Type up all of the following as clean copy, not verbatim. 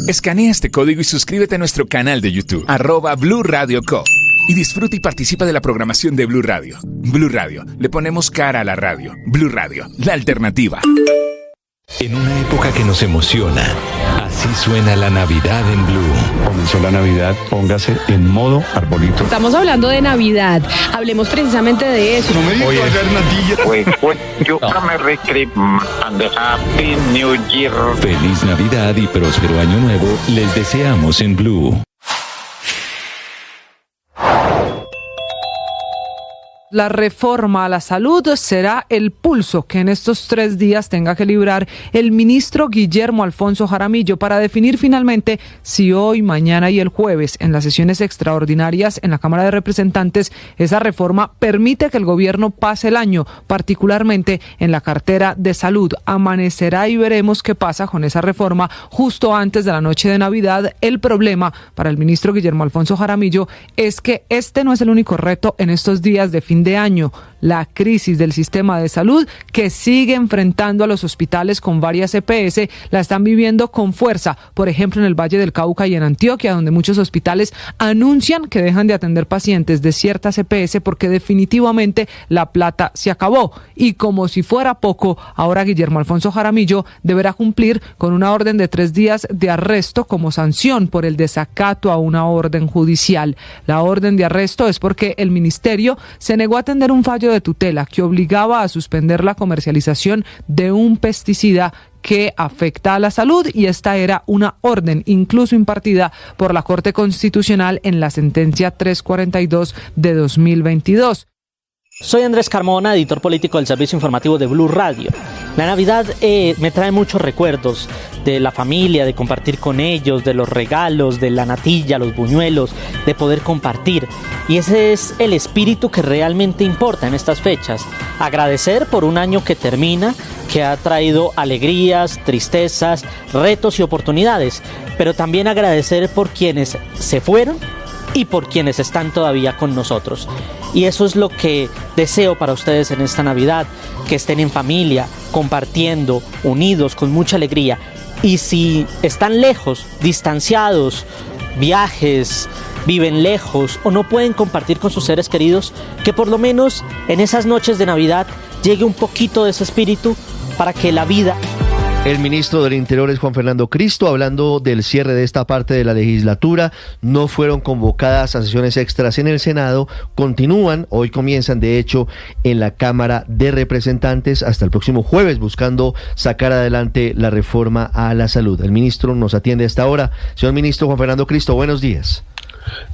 Escanea este código y suscríbete a nuestro canal de YouTube, @Blue Radio Co. Y disfruta y participa de la programación de Blue Radio. Blue Radio, le ponemos cara a la radio. Blue Radio, la alternativa. En una época que nos emociona, así suena la Navidad en Blue. Comenzó la Navidad, póngase en modo arbolito. Estamos hablando de Navidad, hablemos precisamente de eso. No me digas Happy New Year. Feliz Navidad y próspero Año Nuevo les deseamos en Blue. La reforma a la salud será el pulso que en estos 3 días tenga que librar el ministro Guillermo Alfonso Jaramillo para definir finalmente si hoy, mañana y el jueves en las sesiones extraordinarias en la Cámara de Representantes esa reforma permite que el gobierno pase el año, particularmente en la cartera de salud. Amanecerá y veremos qué pasa con esa reforma justo antes de la noche de Navidad. El problema para el ministro Guillermo Alfonso Jaramillo es que este no es el único reto en estos días de fin de año. La crisis del sistema de salud que sigue enfrentando a los hospitales con varias EPS la están viviendo con fuerza, por ejemplo en el Valle del Cauca y en Antioquia, donde muchos hospitales anuncian que dejan de atender pacientes de ciertas EPS porque definitivamente la plata se acabó. Y como si fuera poco, ahora Guillermo Alfonso Jaramillo deberá cumplir con una orden de 3 días de arresto como sanción por el desacato a una orden judicial. La orden de arresto es porque el ministerio se negó a atender un fallo de tutela que obligaba a suspender la comercialización de un pesticida que afecta a la salud, y esta era una orden incluso impartida por la Corte Constitucional en la sentencia 342 de 2022. Soy Andrés Carmona, editor político del Servicio Informativo de Blue Radio. La Navidad me trae muchos recuerdos de la familia, de compartir con ellos, de los regalos, de la natilla, los buñuelos, de poder compartir. Y ese es el espíritu que realmente importa en estas fechas. Agradecer por un año que termina, que ha traído alegrías, tristezas, retos y oportunidades, pero también agradecer por quienes se fueron y por quienes están todavía con nosotros. Y eso es lo que deseo para ustedes en esta Navidad, que estén en familia, compartiendo, unidos, con mucha alegría. Y si están lejos, distanciados, viajes, viven lejos o no pueden compartir con sus seres queridos, que por lo menos en esas noches de Navidad llegue un poquito de ese espíritu para que la vida... El ministro del Interior es Juan Fernando Cristo, hablando del cierre de esta parte de la legislatura. No fueron convocadas a sesiones extras en el Senado, continúan, hoy comienzan de hecho en la Cámara de Representantes hasta el próximo jueves, buscando sacar adelante la reforma a la salud. El ministro nos atiende hasta ahora. Señor ministro Juan Fernando Cristo, buenos días.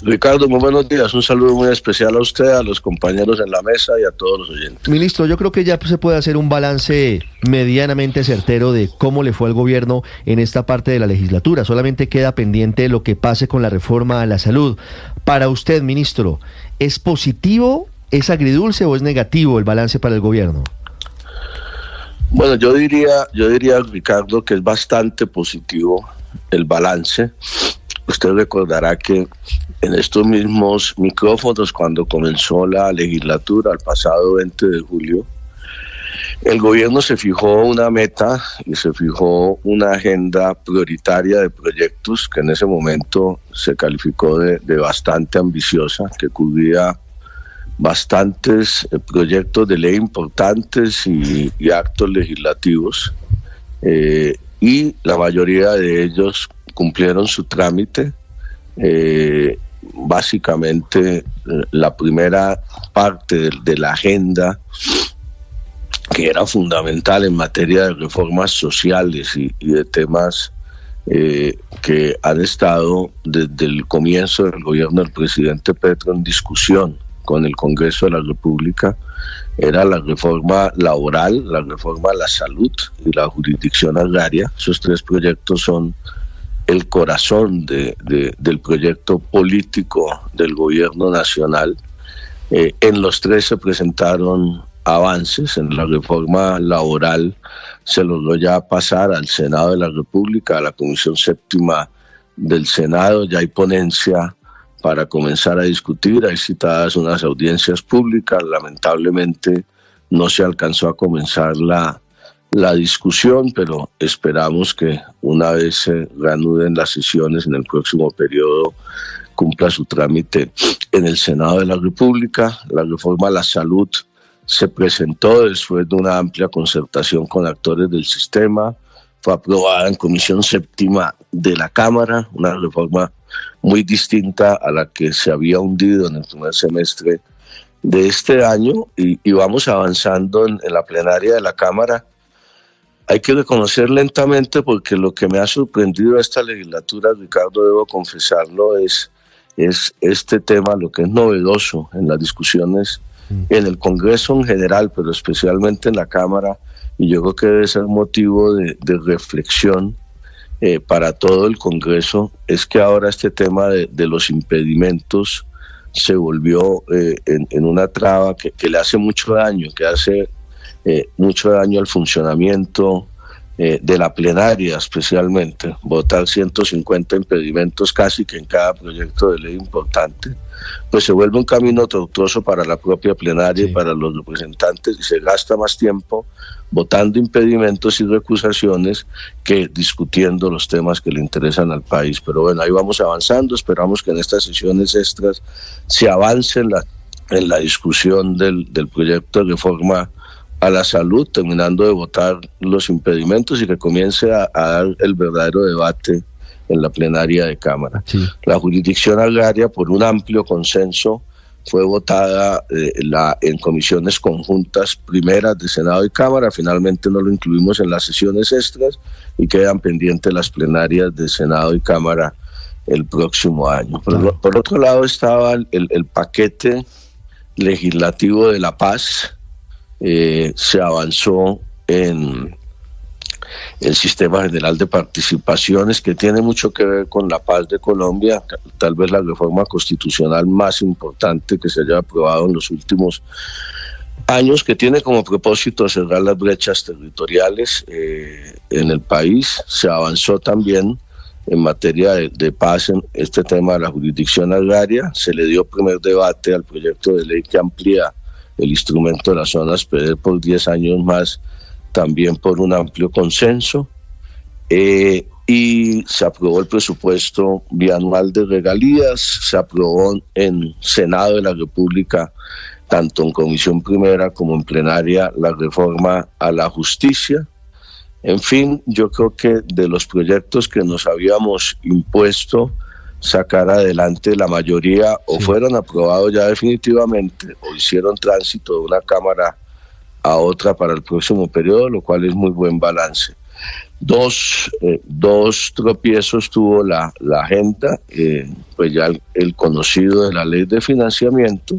Ricardo, muy buenos días. Un saludo muy especial a usted, a los compañeros en la mesa y a todos los oyentes. Ministro, yo creo que ya se puede hacer un balance medianamente certero de cómo le fue al gobierno en esta parte de la legislatura. Solamente queda pendiente lo que pase con la reforma a la salud. Para usted, ministro, ¿es positivo, es agridulce o es negativo el balance para el gobierno? Bueno, yo diría, Ricardo, que es bastante positivo el balance. Usted recordará que en estos mismos micrófonos, cuando comenzó la legislatura el pasado 20 de julio, el gobierno se fijó una meta y se fijó una agenda prioritaria de proyectos que en ese momento se calificó de bastante ambiciosa, que cubría bastantes proyectos de ley importantes y actos legislativos, y la mayoría de ellos cumplieron su trámite. Básicamente la primera parte de la agenda, que era fundamental en materia de reformas sociales y de temas que han estado desde el comienzo del gobierno del presidente Petro en discusión con el Congreso de la República, era la reforma laboral, la reforma a la salud y la jurisdicción agraria. Esos 3 proyectos son el corazón del proyecto político del gobierno nacional. En los 3 se presentaron avances. En la reforma laboral se logró ya pasar al Senado de la República, a la Comisión Séptima del Senado. Ya hay ponencia para comenzar a discutir, hay citadas unas audiencias públicas. Lamentablemente no se alcanzó a comenzar la la discusión, pero esperamos que una vez se reanuden las sesiones en el próximo periodo cumpla su trámite en el Senado de la República. La reforma a la salud se presentó después de una amplia concertación con actores del sistema, fue aprobada en Comisión Séptima de la Cámara, una reforma muy distinta a la que se había hundido en el primer semestre de este año y vamos avanzando en la plenaria de la Cámara. Hay que reconocer lentamente porque lo que me ha sorprendido a esta legislatura, Ricardo, debo confesarlo, es este tema, lo que es novedoso en las discusiones en el Congreso en general, pero especialmente en la Cámara, y yo creo que debe ser motivo de reflexión para todo el Congreso, es que ahora este tema de los impedimentos se volvió en una traba que le hace mucho daño, mucho daño al funcionamiento de la plenaria, especialmente votar 150 impedimentos casi que en cada proyecto de ley importante, pues se vuelve un camino tortuoso para la propia plenaria y para los representantes, y se gasta más tiempo votando impedimentos y recusaciones que discutiendo los temas que le interesan al país. Pero bueno, ahí vamos avanzando, esperamos que en estas sesiones extras se avance en la discusión del proyecto de reforma a la salud, terminando de votar los impedimentos y que comience a dar el verdadero debate en la plenaria de Cámara. Sí. La jurisdicción agraria, por un amplio consenso, fue votada en comisiones conjuntas primeras de Senado y Cámara. Finalmente no lo incluimos en las sesiones extras y quedan pendientes las plenarias de Senado y Cámara el próximo año. Por otro lado estaba el paquete legislativo de la paz. Se avanzó en el sistema general de participaciones, que tiene mucho que ver con la paz de Colombia, tal vez la reforma constitucional más importante que se haya aprobado en los últimos años, que tiene como propósito cerrar las brechas territoriales en el país. Se avanzó también en materia de paz en este tema de la jurisdicción agraria. Se le dio primer debate al proyecto de ley que amplía el instrumento de las zonas PEDER por 10 años más, también por un amplio consenso, y se aprobó el presupuesto bianual de regalías, se aprobó en Senado de la República, tanto en comisión primera como en plenaria, la reforma a la justicia. En fin, yo creo que de los proyectos que nos habíamos impuesto sacar adelante, la mayoría o fueron aprobados ya definitivamente o hicieron tránsito de una Cámara a otra para el próximo periodo, lo cual es muy buen balance. Dos tropiezos tuvo la agenda, pues ya el conocido de la ley de financiamiento,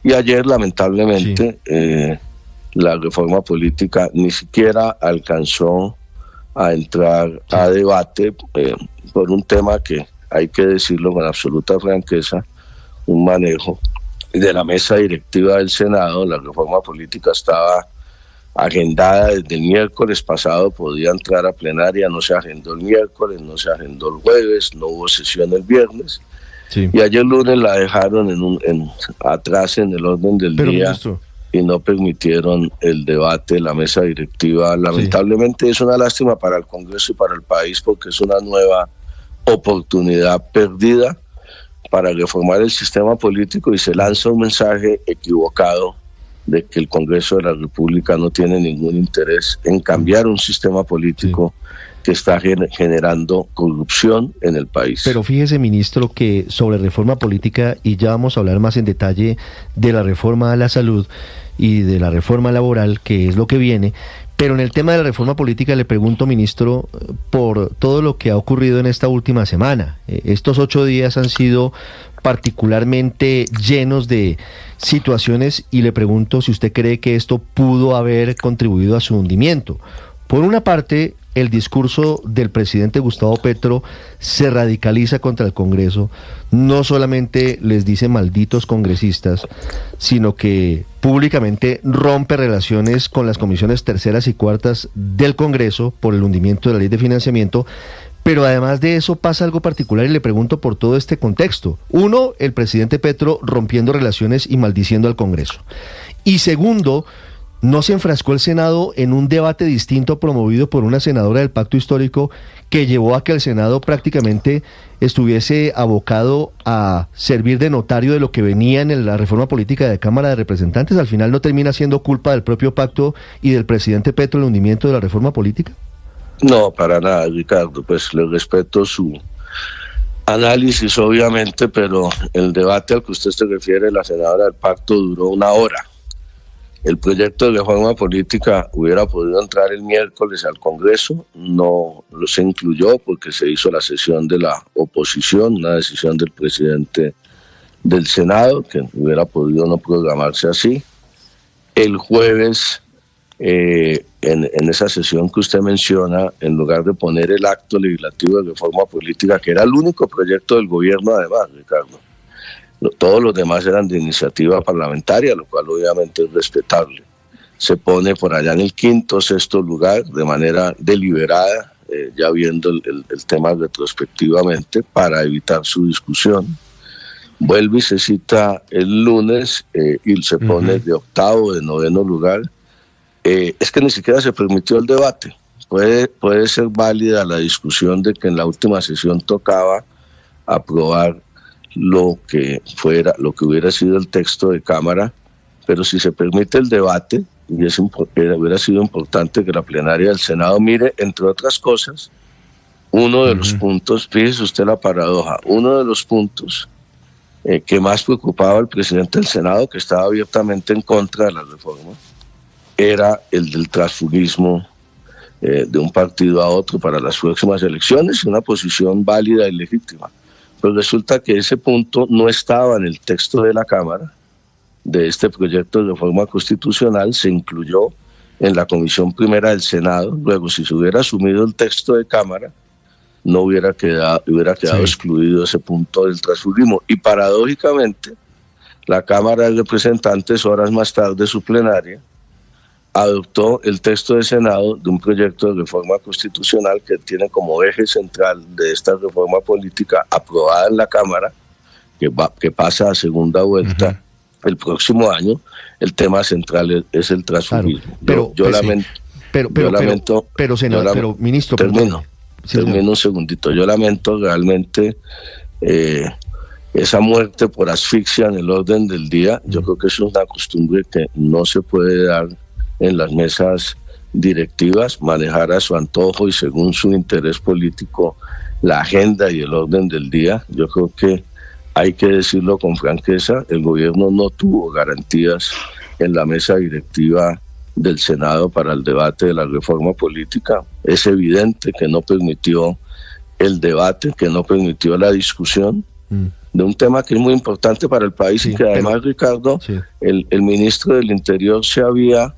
y ayer lamentablemente la reforma política ni siquiera alcanzó a entrar a debate por un tema que, hay que decirlo con absoluta franqueza, un manejo de la mesa directiva del Senado. La reforma política estaba agendada desde el miércoles pasado, podía entrar a plenaria, no se agendó el miércoles, no se agendó el jueves, no hubo sesión el viernes, y ayer lunes la dejaron atrás en el orden del día, ministro, y no permitieron el debate de la mesa directiva. Lamentablemente es una lástima para el Congreso y para el país, porque es una nueva oportunidad perdida para reformar el sistema político, y se lanza un mensaje equivocado de que el Congreso de la República no tiene ningún interés en cambiar un sistema político que está generando corrupción en el país. Pero fíjese, ministro, que sobre reforma política, y ya vamos a hablar más en detalle de la reforma a la salud y de la reforma laboral, que es lo que viene, pero en el tema de la reforma política le pregunto, ministro, por todo lo que ha ocurrido en esta última semana. Estos 8 días han sido particularmente llenos de situaciones, y le pregunto si usted cree que esto pudo haber contribuido a su hundimiento. Por una parte, el discurso del presidente Gustavo Petro se radicaliza contra el Congreso, no solamente les dice malditos congresistas, sino que públicamente rompe relaciones con las comisiones terceras y cuartas del Congreso por el hundimiento de la ley de financiamiento. Pero además de eso pasa algo particular, y le pregunto por todo este contexto. Uno, el presidente Petro rompiendo relaciones y maldiciendo al Congreso. Y segundo, ¿no se enfrascó el Senado en un debate distinto promovido por una senadora del Pacto Histórico que llevó a que el Senado prácticamente estuviese abocado a servir de notario de lo que venía en la reforma política de Cámara de Representantes? ¿Al final no termina siendo culpa del propio pacto y del presidente Petro el hundimiento de la reforma política? No, para nada, Ricardo, pues le respeto su análisis, obviamente, pero el debate al que usted se refiere, la senadora del pacto, duró 1 hora. El proyecto de reforma política hubiera podido entrar el miércoles al Congreso, no lo se incluyó porque se hizo la sesión de la oposición, una decisión del presidente del Senado, que hubiera podido no programarse así. El jueves, en esa sesión que usted menciona, en lugar de poner el acto legislativo de reforma política, que era el único proyecto del gobierno además, Ricardo, todos los demás eran de iniciativa parlamentaria, lo cual obviamente es respetable. Se pone por allá en el 5º, 6º lugar de manera deliberada, ya viendo el tema retrospectivamente, para evitar su discusión. Vuelve y se cita el lunes y se pone de 8º, de 9º lugar. Es que ni siquiera se permitió el debate. Puede ser válida la discusión de que en la última sesión tocaba aprobar lo que hubiera sido el texto de Cámara, pero si se permite el debate, y hubiera sido importante que la plenaria del Senado mire, entre otras cosas, uno de los puntos, fíjese usted la paradoja, uno de los puntos que más preocupaba al presidente del Senado, que estaba abiertamente en contra de la reforma, era el del transfugismo de un partido a otro para las próximas elecciones, una posición válida y legítima. Pues resulta que ese punto no estaba en el texto de la Cámara, de este proyecto de reforma constitucional, se incluyó en la Comisión Primera del Senado. Luego, si se hubiera asumido el texto de Cámara, no hubiera quedado excluido ese punto del transfugismo. Y paradójicamente, la Cámara de Representantes, horas más tarde, su plenaria, adoptó el texto de Senado de un proyecto de reforma constitucional que tiene como eje central de esta reforma política aprobada en la Cámara, que pasa a segunda vuelta el próximo año. El tema central es el transfugismo. Claro, pero ministro, termino un segundito. Yo lamento realmente esa muerte por asfixia en el orden del día. Yo creo que eso es una costumbre que no se puede dar en las mesas directivas, manejar a su antojo y según su interés político la agenda y el orden del día. Yo creo que hay que decirlo con franqueza, el gobierno no tuvo garantías en la mesa directiva del Senado para el debate de la reforma política. Es evidente que no permitió el debate, que no permitió la discusión de un tema que es muy importante para el país y que además, Ricardo, el ministro del Interior se había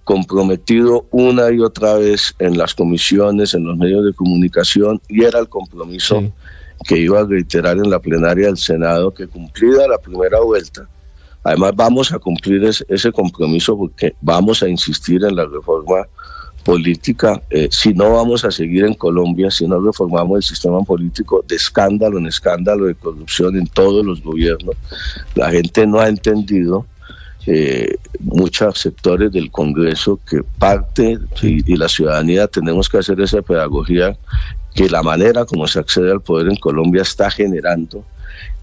comprometido una y otra vez en las comisiones, en los medios de comunicación, y era el compromiso que iba a reiterar en la plenaria del Senado, que cumplida la primera vuelta, además vamos a cumplir ese compromiso porque vamos a insistir en la reforma política. Si no, vamos a seguir en Colombia, si no reformamos el sistema político, de escándalo en escándalo, de corrupción en todos los gobiernos. La gente no ha entendido, muchos sectores del Congreso, que parte y la ciudadanía tenemos que hacer esa pedagogía, que la manera como se accede al poder en Colombia está generando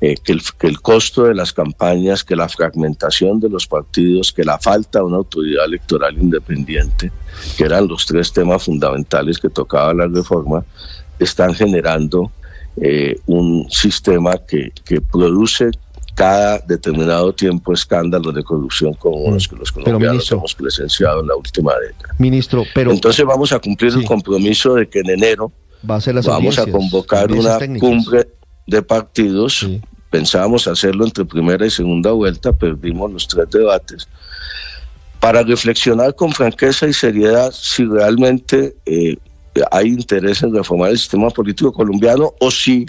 que el costo de las campañas, que la fragmentación de los partidos, que la falta de una autoridad electoral independiente, que eran los 3 temas fundamentales que tocaba la reforma, están generando un sistema que produce cada determinado tiempo escándalos de corrupción como los que los colombianos hemos presenciado en la última década. Ministro, entonces vamos a cumplir el compromiso de que en enero vamos a convocar una cumbre de partidos. Pensábamos hacerlo entre primera y segunda vuelta, perdimos los 3 debates, para reflexionar con franqueza y seriedad si realmente hay interés en reformar el sistema político colombiano, o si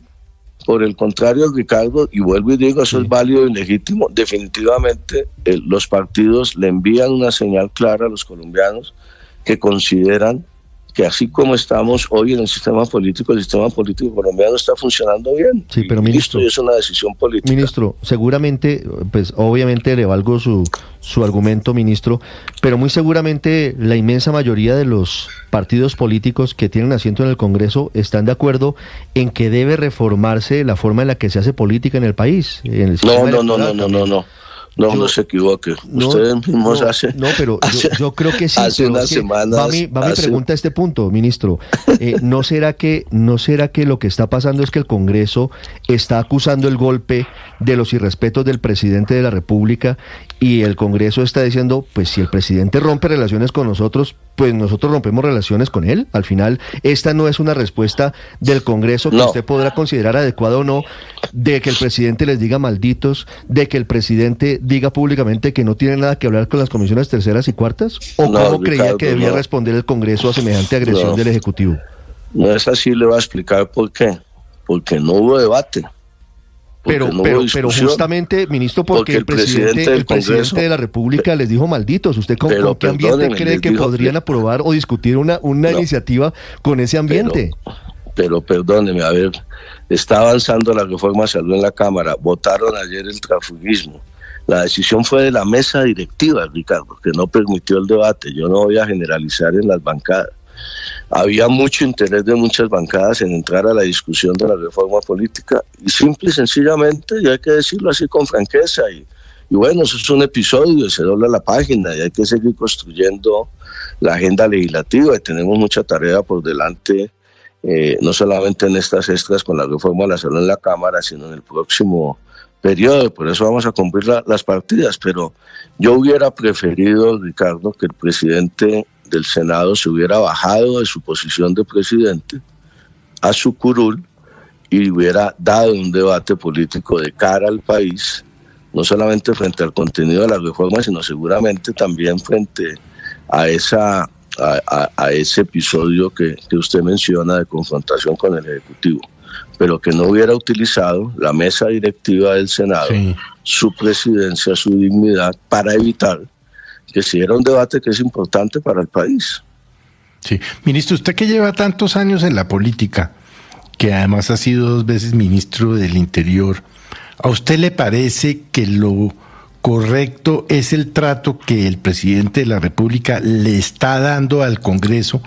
por el contrario, Ricardo, y vuelvo y digo, eso es válido y legítimo, definitivamente los partidos le envían una señal clara a los colombianos que consideran que así como estamos hoy en el sistema político colombiano está funcionando bien. Sí, pero ministro, es una decisión política. Ministro, seguramente, pues obviamente le valgo su argumento, ministro, pero muy seguramente la inmensa mayoría de los partidos políticos que tienen asiento en el Congreso están de acuerdo en que debe reformarse la forma en la que se hace política en el país. En el No se equivoque. Ustedes mismos hacen. No, pero yo creo que sí. Hace unas semanas. Va mi pregunta a este punto, ministro. ¿No será que lo que está pasando es que el Congreso está acusando el golpe de los irrespetos del presidente de la República y el Congreso está diciendo, pues si el presidente rompe relaciones con nosotros, pues nosotros rompemos relaciones con él? Al final, esta no es una respuesta del Congreso que usted podrá considerar adecuada o no, de que el presidente les diga malditos, de que el presidente diga públicamente que no tiene nada que hablar con las comisiones terceras y cuartas, o cómo creía que debía responder el Congreso a semejante agresión del Ejecutivo. No es así, le voy a explicar por qué. Porque no hubo debate. Pero justamente, ministro, porque el presidente de la República les dijo malditos. ¿Usted con qué ambiente cree que podrían aprobar o discutir una iniciativa con ese ambiente? Pero perdóneme, a ver, está avanzando la reforma de salud en la Cámara, votaron ayer el transfugismo. La decisión fue de la mesa directiva, Ricardo, que no permitió el debate. Yo no voy a generalizar en las bancadas. Había mucho interés de muchas bancadas en entrar a la discusión de la reforma política y simple y sencillamente, y hay que decirlo así con franqueza, y bueno, eso es un episodio, se dobla la página y hay que seguir construyendo la agenda legislativa y tenemos mucha tarea por delante, no solamente en estas extras con la reforma de la salud en la Cámara, sino en el próximo periodo. Por eso vamos a cumplir las partidas, pero yo hubiera preferido, Ricardo, que el presidente del Senado se hubiera bajado de su posición de presidente a su curul y hubiera dado un debate político de cara al país, no solamente frente al contenido de la reforma, sino seguramente también frente a ese episodio que usted menciona de confrontación con el Ejecutivo, pero que no hubiera utilizado la mesa directiva del Senado, su presidencia, su dignidad, para evitar que si era un debate que es importante para el país. Sí, ministro, usted que lleva tantos años en la política, que además ha sido 2 veces ministro del Interior, ¿a usted le parece que lo correcto es el trato que el presidente de la República le está dando al Congreso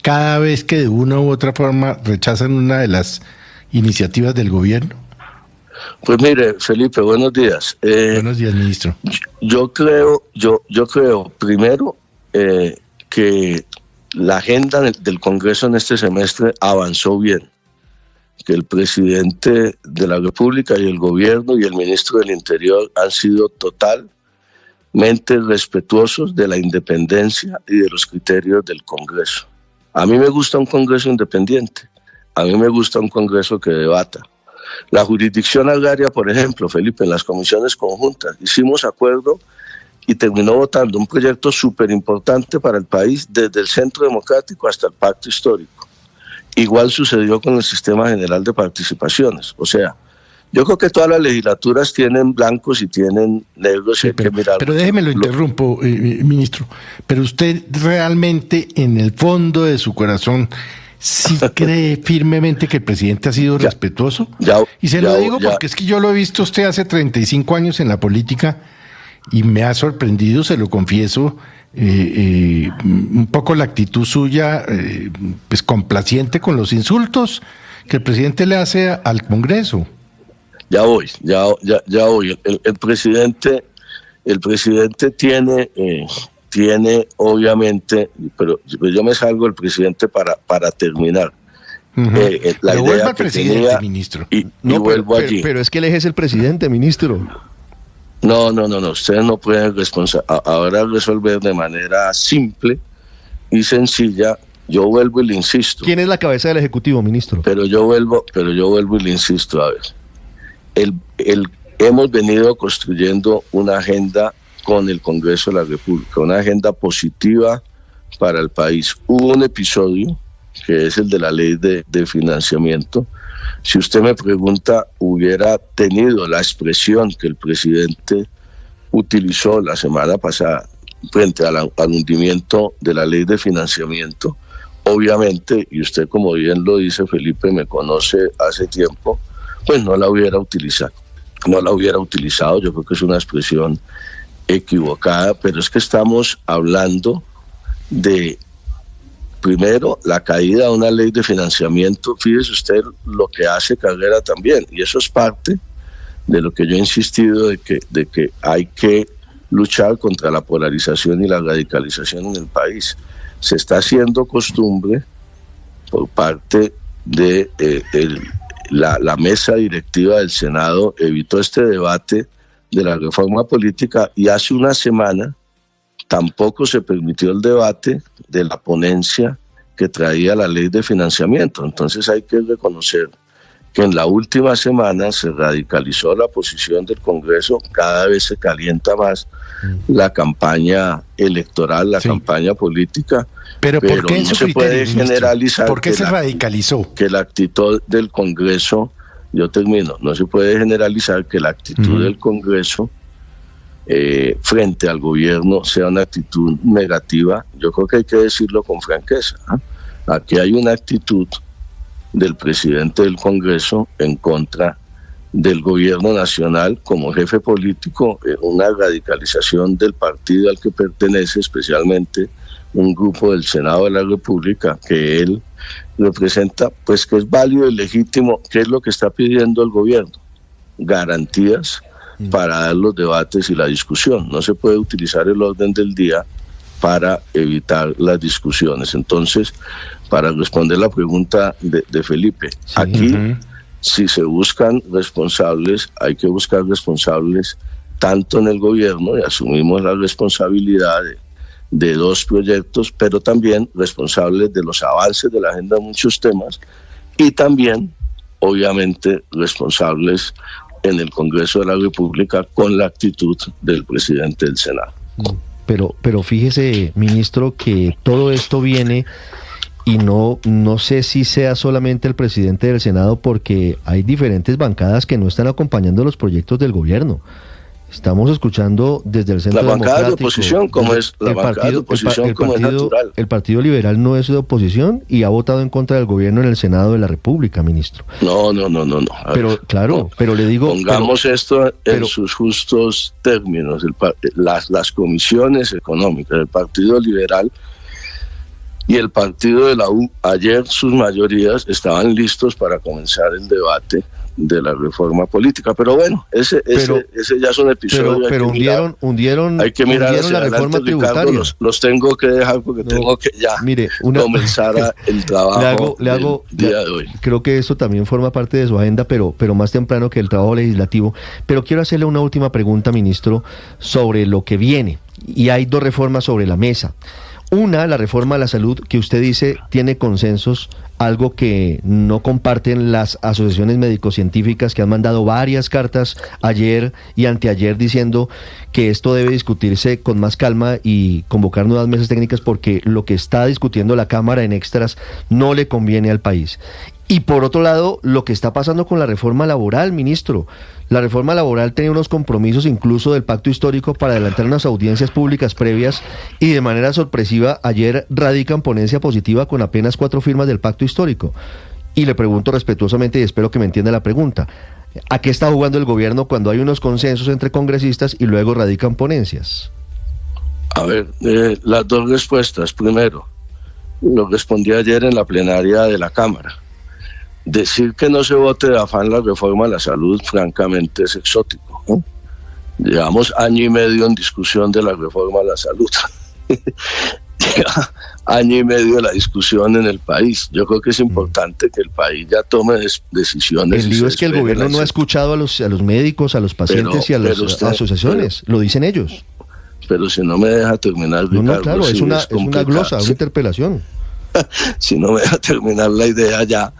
cada vez que de una u otra forma rechazan una de las iniciativas del gobierno? Pues mire, Felipe, buenos días. Buenos días, ministro. Yo creo primero que la agenda del Congreso en este semestre avanzó bien, que el presidente de la República y el gobierno y el ministro del Interior han sido totalmente respetuosos de la independencia y de los criterios del Congreso. A mí me gusta un Congreso independiente, a mí me gusta un Congreso que debata. La jurisdicción agraria, por ejemplo, Felipe, en las comisiones conjuntas hicimos acuerdo y terminó votando un proyecto súper importante para el país, desde el Centro Democrático hasta el Pacto Histórico. Igual sucedió con el Sistema General de Participaciones. O sea, yo creo que todas las legislaturas tienen blancos y tienen negros, y hay que mirarlo. Pero déjeme lo interrumpo, ministro. Pero usted realmente, en el fondo de su corazón, ¿sí cree firmemente que el presidente ha sido respetuoso? Y se lo digo porque es que yo lo he visto usted hace 35 años en la política y me ha sorprendido, se lo confieso, un poco la actitud suya, pues complaciente con los insultos que el presidente le hace al Congreso. Ya voy. El presidente tiene obviamente, pero yo me salgo del presidente para terminar. La idea vuelva al presidente, tenía, ministro. Y vuelvo allí. Pero es que el eje es el presidente, ministro. No, ustedes no pueden ahora resolver de manera simple y sencilla. Yo vuelvo y le insisto. ¿Quién es la cabeza del Ejecutivo, ministro? Pero yo vuelvo y le insisto, a ver. Hemos venido construyendo una agenda con el Congreso de la República, una agenda positiva para el país. Hubo un episodio, que es el de la ley de financiamiento. Si usted me pregunta, hubiera tenido la expresión que el presidente utilizó la semana pasada frente al hundimiento de la ley de financiamiento, obviamente, y usted como bien lo dice, Felipe, me conoce hace tiempo, pues no la hubiera utilizado. Yo creo que es una expresión equivocada, pero es que estamos hablando de, primero, la caída de una ley de financiamiento. Fíjese usted lo que hace Carrera también, y eso es parte de lo que yo he insistido de que hay que luchar contra la polarización y la radicalización en el país. Se está haciendo costumbre por parte de la mesa directiva del Senado, evitó este debate de la reforma política, y hace una semana tampoco se permitió el debate de la ponencia que traía la ley de financiamiento. Entonces hay que reconocer que en la última semana se radicalizó la posición del Congreso, cada vez se calienta más la campaña electoral, la campaña política, pero ¿por qué no se puede generalizar. ¿Por qué se radicalizó? Que la actitud del Congreso, no se puede generalizar que la actitud del Congreso frente al gobierno sea una actitud negativa. Yo creo que hay que decirlo con franqueza, ¿eh? Aquí hay una actitud del presidente del Congreso en contra del gobierno nacional como jefe político, una radicalización del partido al que pertenece, especialmente un grupo del Senado de la República que él representa, pues que es válido y legítimo. ¿Qué es lo que está pidiendo el gobierno? Garantías para dar los debates y la discusión. No se puede utilizar el orden del día para evitar las discusiones. Entonces, para responder la pregunta de Felipe, aquí si se buscan responsables, hay que buscar responsables tanto en el gobierno, y asumimos la responsabilidad de dos proyectos, pero también responsables de los avances de la agenda en muchos temas, y también, obviamente, responsables en el Congreso de la República con la actitud del presidente del Senado. Pero fíjese, ministro, que todo esto viene, y no sé si sea solamente el presidente del Senado, porque hay diferentes bancadas que no están acompañando los proyectos del gobierno. Estamos escuchando desde el Centro Democrático. La bancada de oposición, como es la bancada de oposición, como es natural. El Partido Liberal no es de oposición y ha votado en contra del gobierno en el Senado de la República, ministro. No. Pero claro, pero le digo... Pongamos esto en sus justos términos. Las comisiones económicas del Partido Liberal y el partido de la U, ayer sus mayorías estaban listos para comenzar el debate de la reforma política, pero bueno, ese ya es un episodio. Pero hundieron hay que mirar la reforma tributaria. Ricardo, los tengo que dejar porque tengo que ya comenzar el trabajo del día de hoy. Creo que eso también forma parte de su agenda, pero más temprano que el trabajo legislativo. Pero quiero hacerle una última pregunta, ministro, sobre lo que viene. Y hay dos reformas sobre la mesa. Una, la reforma a la salud, que usted dice tiene consensos, algo que no comparten las asociaciones médico-científicas, que han mandado varias cartas ayer y anteayer diciendo que esto debe discutirse con más calma y convocar nuevas mesas técnicas, porque lo que está discutiendo la Cámara en extras no le conviene al país. Y por otro lado, lo que está pasando con la reforma laboral, ministro. La reforma laboral tenía unos compromisos incluso del pacto histórico para adelantar unas audiencias públicas previas, y de manera sorpresiva ayer radican ponencia positiva con apenas 4 firmas del pacto histórico. Y le pregunto respetuosamente, y espero que me entienda la pregunta, ¿a qué está jugando el gobierno cuando hay unos consensos entre congresistas y luego radican ponencias? A ver, las dos respuestas. Primero, lo respondí ayer en la plenaria de la Cámara. Decir que no se vote de afán la reforma a la salud, francamente, es exótico, ¿no? Llevamos año y medio en discusión de la reforma a la salud. Lleva año y medio de la discusión en el país. Yo creo que es importante que el país ya tome decisiones. El lío es que el gobierno no ha escuchado a los médicos, a los pacientes y a las asociaciones. Lo dicen ellos. Pero si no me deja terminar, Ricardo, no, claro, es una glosa, una interpelación. Si no me deja terminar la idea ya.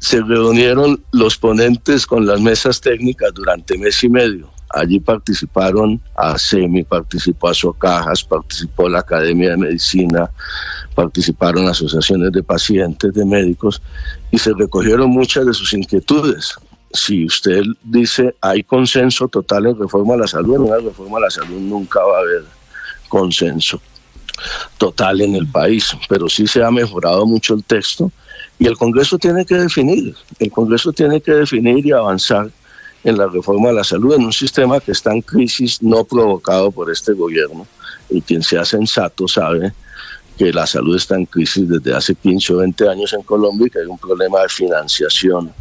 Se reunieron los ponentes con las mesas técnicas durante mes y medio. Allí participaron ASEMI, participó Asocajas, participó la Academia de Medicina, participaron asociaciones de pacientes, de médicos, y se recogieron muchas de sus inquietudes. Si usted dice hay consenso total en reforma a la salud, en una reforma a la salud nunca va a haber consenso. total en el país, pero sí se ha mejorado mucho el texto y el Congreso tiene que definir y avanzar en la reforma de la salud en un sistema que está en crisis, no provocado por este gobierno, y quien sea sensato sabe que la salud está en crisis desde hace 15 o 20 años en Colombia y que hay un problema de financiación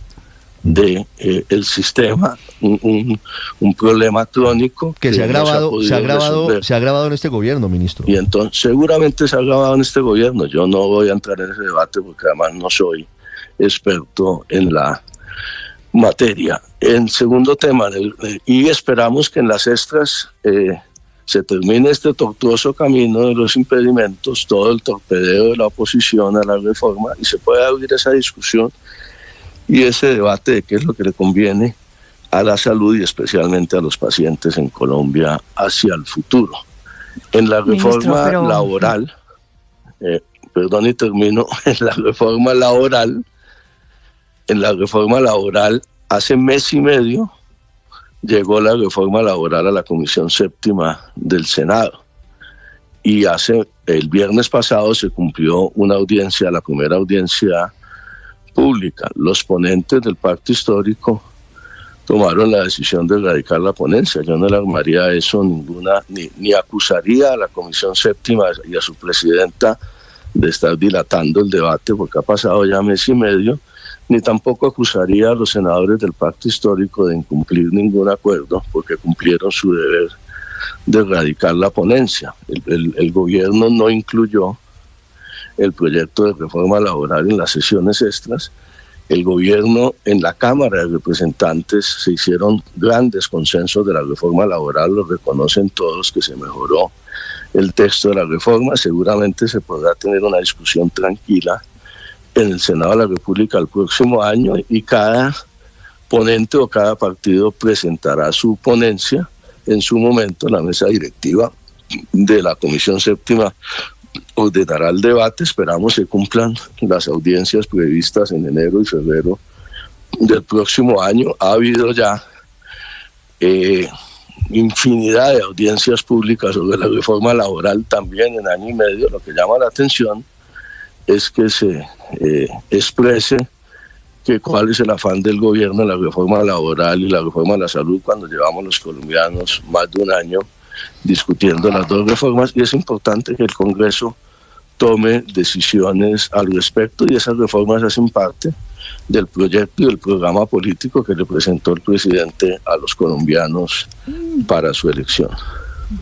de el sistema, un problema crónico que se ha agravado en este gobierno, ministro. Y entonces seguramente se ha agravado en este gobierno. Yo no voy a entrar en ese debate porque además no soy experto en la materia. En segundo tema, y esperamos que en las extras se termine este tortuoso camino de los impedimentos, todo el torpedeo de la oposición a la reforma, y se pueda abrir esa discusión y ese debate de qué es lo que le conviene a la salud y especialmente a los pacientes en Colombia hacia el futuro. En la reforma laboral, en la reforma laboral, hace mes y medio llegó la reforma laboral a la Comisión Séptima del Senado y el viernes pasado se cumplió una audiencia, la primera audiencia pública. Los ponentes del pacto histórico tomaron la decisión de erradicar la ponencia. Yo no le armaría eso ni acusaría a la Comisión Séptima y a su presidenta de estar dilatando el debate porque ha pasado ya mes y medio, ni tampoco acusaría a los senadores del pacto histórico de incumplir ningún acuerdo porque cumplieron su deber de erradicar la ponencia. El gobierno no incluyó el proyecto de reforma laboral en las sesiones extras. El gobierno, en la Cámara de Representantes, se hicieron grandes consensos de la reforma laboral, lo reconocen todos que se mejoró el texto de la reforma. Seguramente se podrá tener una discusión tranquila en el Senado de la República el próximo año y cada ponente o cada partido presentará su ponencia en su momento. La mesa directiva de la Comisión Séptima ordenará el debate. Esperamos se cumplan las audiencias previstas en enero y febrero del próximo año. Ha habido ya infinidad de audiencias públicas sobre la reforma laboral también en año y medio. Lo que llama la atención es que se exprese que cuál es el afán del gobierno en la reforma laboral y la reforma de la salud cuando llevamos los colombianos más de un año discutiendo las dos reformas, y es importante que el Congreso tome decisiones al respecto, y esas reformas hacen parte del proyecto y del programa político que le presentó el presidente a los colombianos para su elección.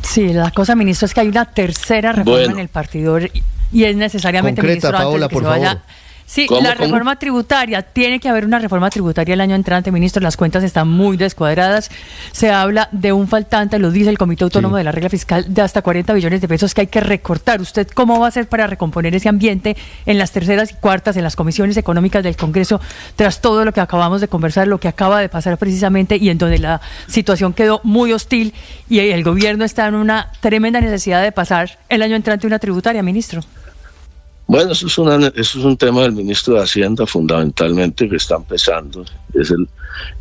Sí, la cosa, ministro, es que hay una tercera reforma en el partido y es necesariamente, concreta, ministro, Paola, antes de que por se vaya... favor. Sí, la reforma tributaria, tiene que haber una reforma tributaria el año entrante, ministro, las cuentas están muy descuadradas, se habla de un faltante, lo dice el Comité Autónomo de la Regla Fiscal, de hasta 40 billones de pesos que hay que recortar. ¿Usted cómo va a hacer para recomponer ese ambiente en las terceras y cuartas, en las comisiones económicas del Congreso, tras todo lo que acabamos de conversar, lo que acaba de pasar precisamente y en donde la situación quedó muy hostil y el gobierno está en una tremenda necesidad de pasar el año entrante una tributaria, ministro? Bueno, eso es un tema del ministro de Hacienda fundamentalmente, que está empezando. Es el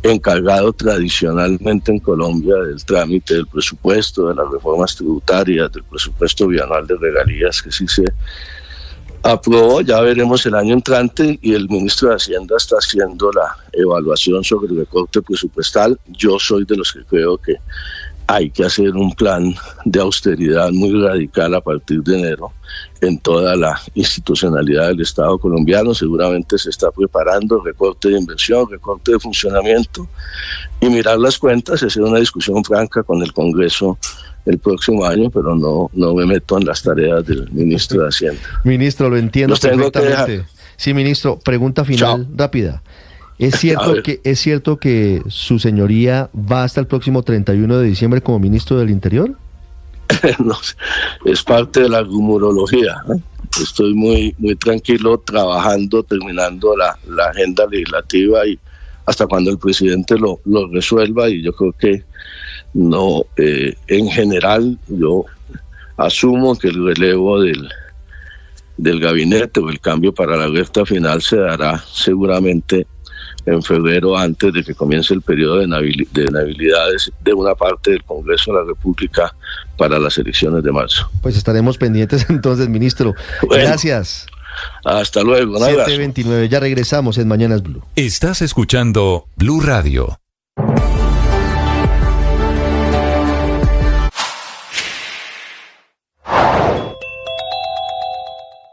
encargado tradicionalmente en Colombia del trámite del presupuesto, de las reformas tributarias, del presupuesto bianual de regalías, que sí se aprobó. Ya veremos el año entrante, y el ministro de Hacienda está haciendo la evaluación sobre el recorte presupuestal. Yo soy de los que creo que hay que hacer un plan de austeridad muy radical a partir de enero en toda la institucionalidad del Estado colombiano. Seguramente se está preparando recorte de inversión, recorte de funcionamiento, y mirar las cuentas y hacer una discusión franca con el Congreso el próximo año, pero no me meto en las tareas del ministro de Hacienda. Ministro, lo entiendo perfectamente. Sí, ministro, pregunta final rápida. ¿Es cierto que su señoría va hasta el próximo 31 de diciembre como ministro del Interior? No, es parte de la rumorología, ¿eh? Estoy muy tranquilo trabajando, terminando la agenda legislativa, y hasta cuando el presidente lo resuelva, y yo creo que no, en general yo asumo que el relevo del gabinete o el cambio para la recta final se dará seguramente en febrero, antes de que comience el periodo de inhabilidades de una parte del Congreso de la República para las elecciones de marzo. Pues estaremos pendientes entonces, ministro. Bueno, gracias. Hasta luego. 7:29, ya regresamos en Mañanas Blue. Estás escuchando Blue Radio.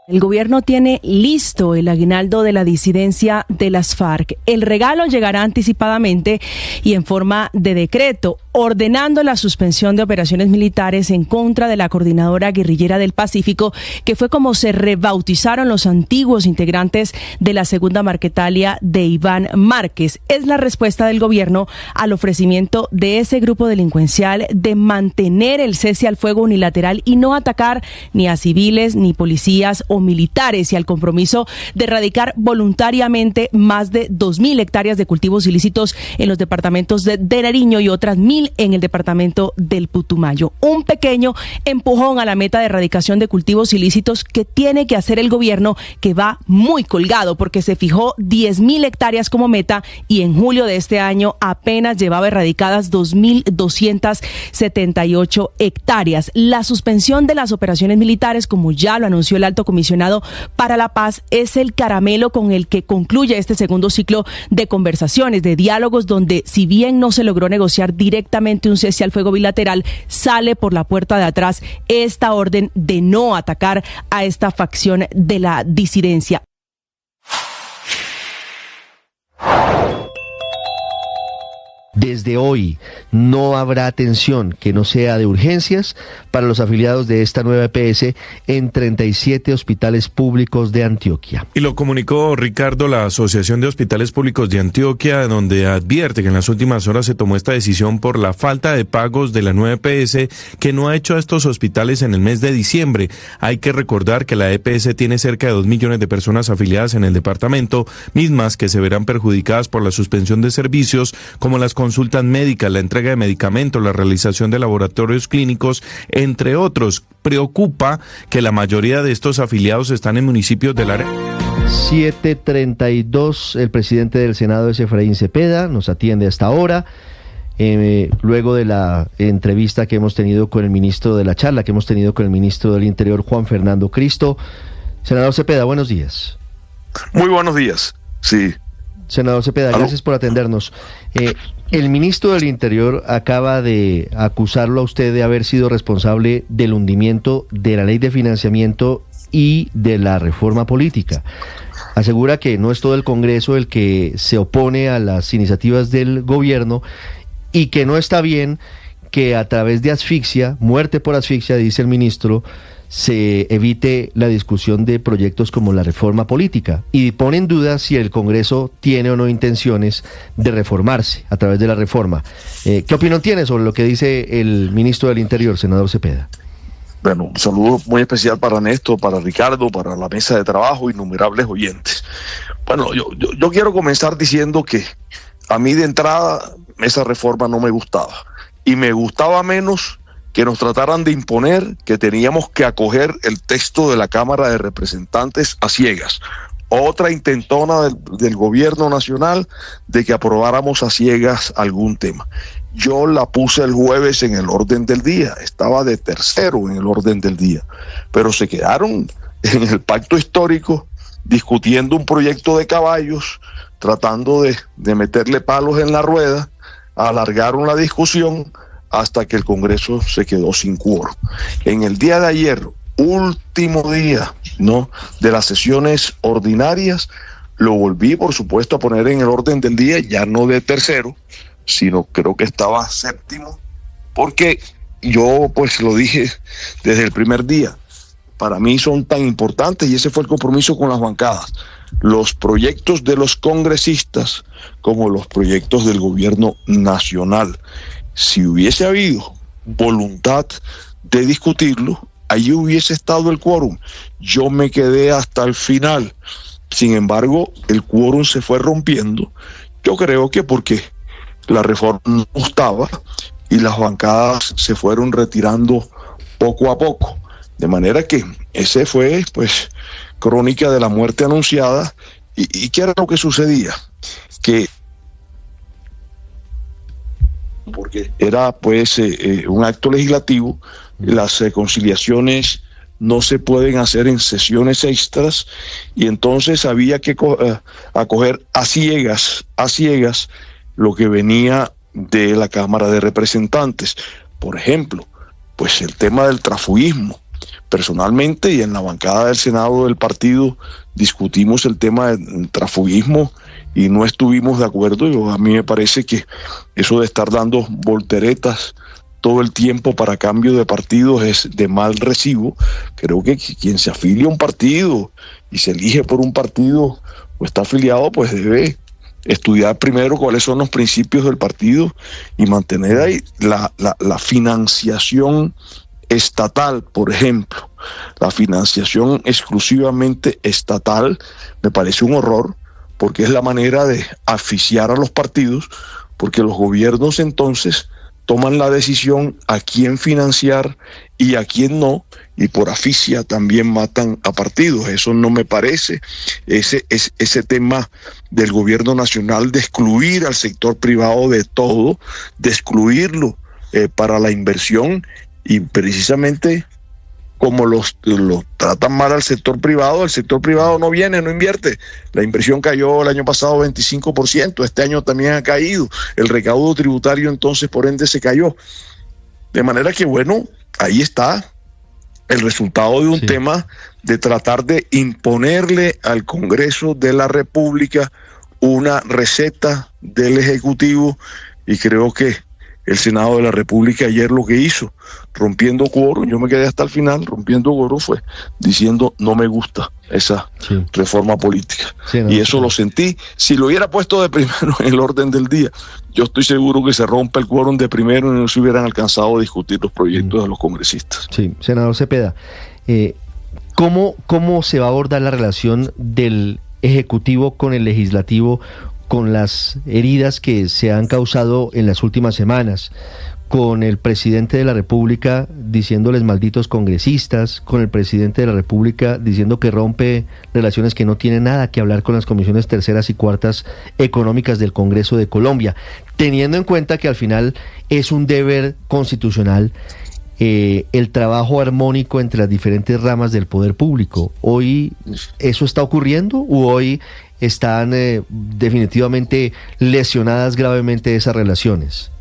El gobierno tiene listo el aguinaldo de la disidencia de las FARC. El regalo llegará anticipadamente y en forma de decreto, ordenando la suspensión de operaciones militares en contra de la Coordinadora Guerrillera del Pacífico, que fue como se rebautizaron los antiguos integrantes de la Segunda Marquetalia de Iván Márquez. Es la respuesta del gobierno al ofrecimiento de ese grupo delincuencial de mantener el cese al fuego unilateral y no atacar ni a civiles ni policías o militares, y al compromiso de erradicar voluntariamente más de 2.000 hectáreas de cultivos ilícitos en los departamentos de Nariño y otras 1.000 en el departamento del Putumayo. Un pequeño empujón a la meta de erradicación de cultivos ilícitos que tiene que hacer el gobierno, que va muy colgado porque se fijó 10.000 hectáreas como meta y en julio de este año apenas llevaba erradicadas 2.278 hectáreas. La suspensión de las operaciones militares, como ya lo anunció el Alto Comisionado para la Paz, es el caramelo con el que concluye este segundo ciclo de conversaciones, de diálogos, donde si bien no se logró negociar directamente un cese al fuego bilateral, sale por la puerta de atrás esta orden de no atacar a esta facción de la disidencia. Desde hoy no habrá atención que no sea de urgencias para los afiliados de esta nueva EPS en 37 hospitales públicos de Antioquia. Y lo comunicó Ricardo, la Asociación de Hospitales Públicos de Antioquia, donde advierte que en las últimas horas se tomó esta decisión por la falta de pagos de la nueva EPS que no ha hecho a estos hospitales en el mes de diciembre. Hay que recordar que la EPS tiene cerca de 2 millones de personas afiliadas en el departamento, mismas que se verán perjudicadas por la suspensión de servicios como las consultas médicas, la entrega de medicamentos, la realización de laboratorios clínicos, entre otros. Preocupa que la mayoría de estos afiliados están en municipios del área. 7:32, el presidente del Senado es Efraín Cepeda, nos atiende hasta ahora. Luego de la entrevista que hemos tenido con el ministro, de la charla que hemos tenido con el ministro del Interior, Juan Fernando Cristo. Senador Cepeda, buenos días. Muy buenos días, sí. Senador Cepeda, gracias por atendernos. El ministro del Interior acaba de acusarlo a usted de haber sido responsable del hundimiento de la ley de financiamiento y de la reforma política. Asegura que no es todo el Congreso el que se opone a las iniciativas del gobierno y que no está bien que a través de asfixia, muerte por asfixia, dice el ministro, se evite la discusión de proyectos como la reforma política, y pone en duda si el Congreso tiene o no intenciones de reformarse a través de la reforma. ¿Qué opinión tiene sobre lo que dice el ministro del Interior, senador Cepeda? Bueno, un saludo muy especial para Néstor, para Ricardo, para la mesa de trabajo, innumerables oyentes. Bueno, yo quiero comenzar diciendo que a mí de entrada esa reforma no me gustaba, y me gustaba menos que nos trataran de imponer que teníamos que acoger el texto de la Cámara de Representantes a ciegas. Otra intentona del gobierno nacional de que aprobáramos a ciegas algún tema. Yo la puse el jueves en el orden del día, estaba de tercero en el orden del día, pero se quedaron en el pacto histórico discutiendo un proyecto de caballos, tratando de meterle palos en la rueda, alargaron la discusión hasta que el Congreso se quedó sin quórum. En el día de ayer, último día, ¿no?, de las sesiones ordinarias, lo volví, por supuesto, a poner en el orden del día, ya no de tercero, sino creo que estaba séptimo, porque yo pues lo dije desde el primer día, para mí son tan importantes, y ese fue el compromiso con las bancadas, los proyectos de los congresistas como los proyectos del gobierno nacional. Si hubiese habido voluntad de discutirlo, allí hubiese estado el quórum. Yo me quedé hasta el final. Sin embargo, el quórum se fue rompiendo. Yo creo que porque la reforma no gustaba y las bancadas se fueron retirando poco a poco. De manera que ese fue, pues, crónica de la muerte anunciada. ¿Y qué era lo que sucedía? que porque era pues un acto legislativo, las conciliaciones no se pueden hacer en sesiones extras, y entonces había que acoger a ciegas lo que venía de la Cámara de Representantes. Por ejemplo, pues el tema del transfugismo. Personalmente y en la bancada del Senado del partido discutimos el tema del transfugismo y no estuvimos de acuerdo. A mí me parece que eso de estar dando volteretas todo el tiempo para cambio de partidos es de mal recibo. Creo que quien se afilia a un partido y se elige por un partido o está afiliado, pues debe estudiar primero cuáles son los principios del partido y mantener ahí la financiación estatal, por ejemplo. La financiación exclusivamente estatal me parece un horror, porque es la manera de asfixiar a los partidos, porque los gobiernos entonces toman la decisión a quién financiar y a quién no, y por asfixia también matan a partidos. Eso no me parece. Ese tema del gobierno nacional de excluir al sector privado de todo, de excluirlo para la inversión, y precisamente como los tratan mal al sector privado, el sector privado no viene, no invierte. La inversión cayó el año pasado 25%, este año también ha caído. El recaudo tributario entonces por ende se cayó. De manera que bueno, ahí está el resultado de un tema de tratar de imponerle al Congreso de la República una receta del Ejecutivo, y creo que el Senado de la República ayer lo que hizo, rompiendo quórum, yo me quedé hasta el final, rompiendo quórum, fue diciendo no me gusta esa reforma política. Y eso lo sentí. Si lo hubiera puesto de primero en el orden del día, yo estoy seguro que se rompe el quórum de primero y no se hubieran alcanzado a discutir los proyectos de los congresistas. Sí, senador Cepeda, ¿cómo se va a abordar la relación del Ejecutivo con el Legislativo, con las heridas que se han causado en las últimas semanas, con el presidente de la República diciéndoles malditos congresistas, con el presidente de la República diciendo que rompe relaciones que no tienen nada que hablar con las comisiones terceras y cuartas económicas del Congreso de Colombia, teniendo en cuenta que al final es un deber constitucional el trabajo armónico entre las diferentes ramas del poder público? ¿Hoy eso está ocurriendo o hoy están definitivamente lesionadas gravemente esas relaciones?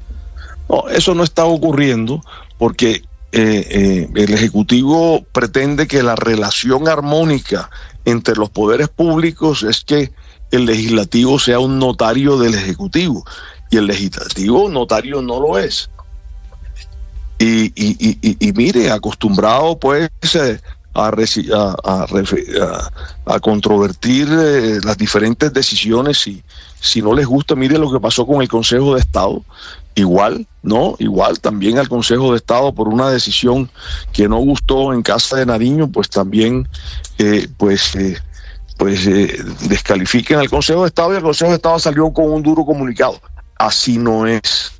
No, eso no está ocurriendo porque el Ejecutivo pretende que la relación armónica entre los poderes públicos es que el Legislativo sea un notario del Ejecutivo, y el Legislativo notario no lo es. Y mire, acostumbrado pues a controvertir las diferentes decisiones, y si no les gusta, mire lo que pasó con el Consejo de Estado, igual también al Consejo de Estado por una decisión que no gustó en Casa de Nariño, pues también descalifiquen al Consejo de Estado, y el Consejo de Estado salió con un duro comunicado. Así no es.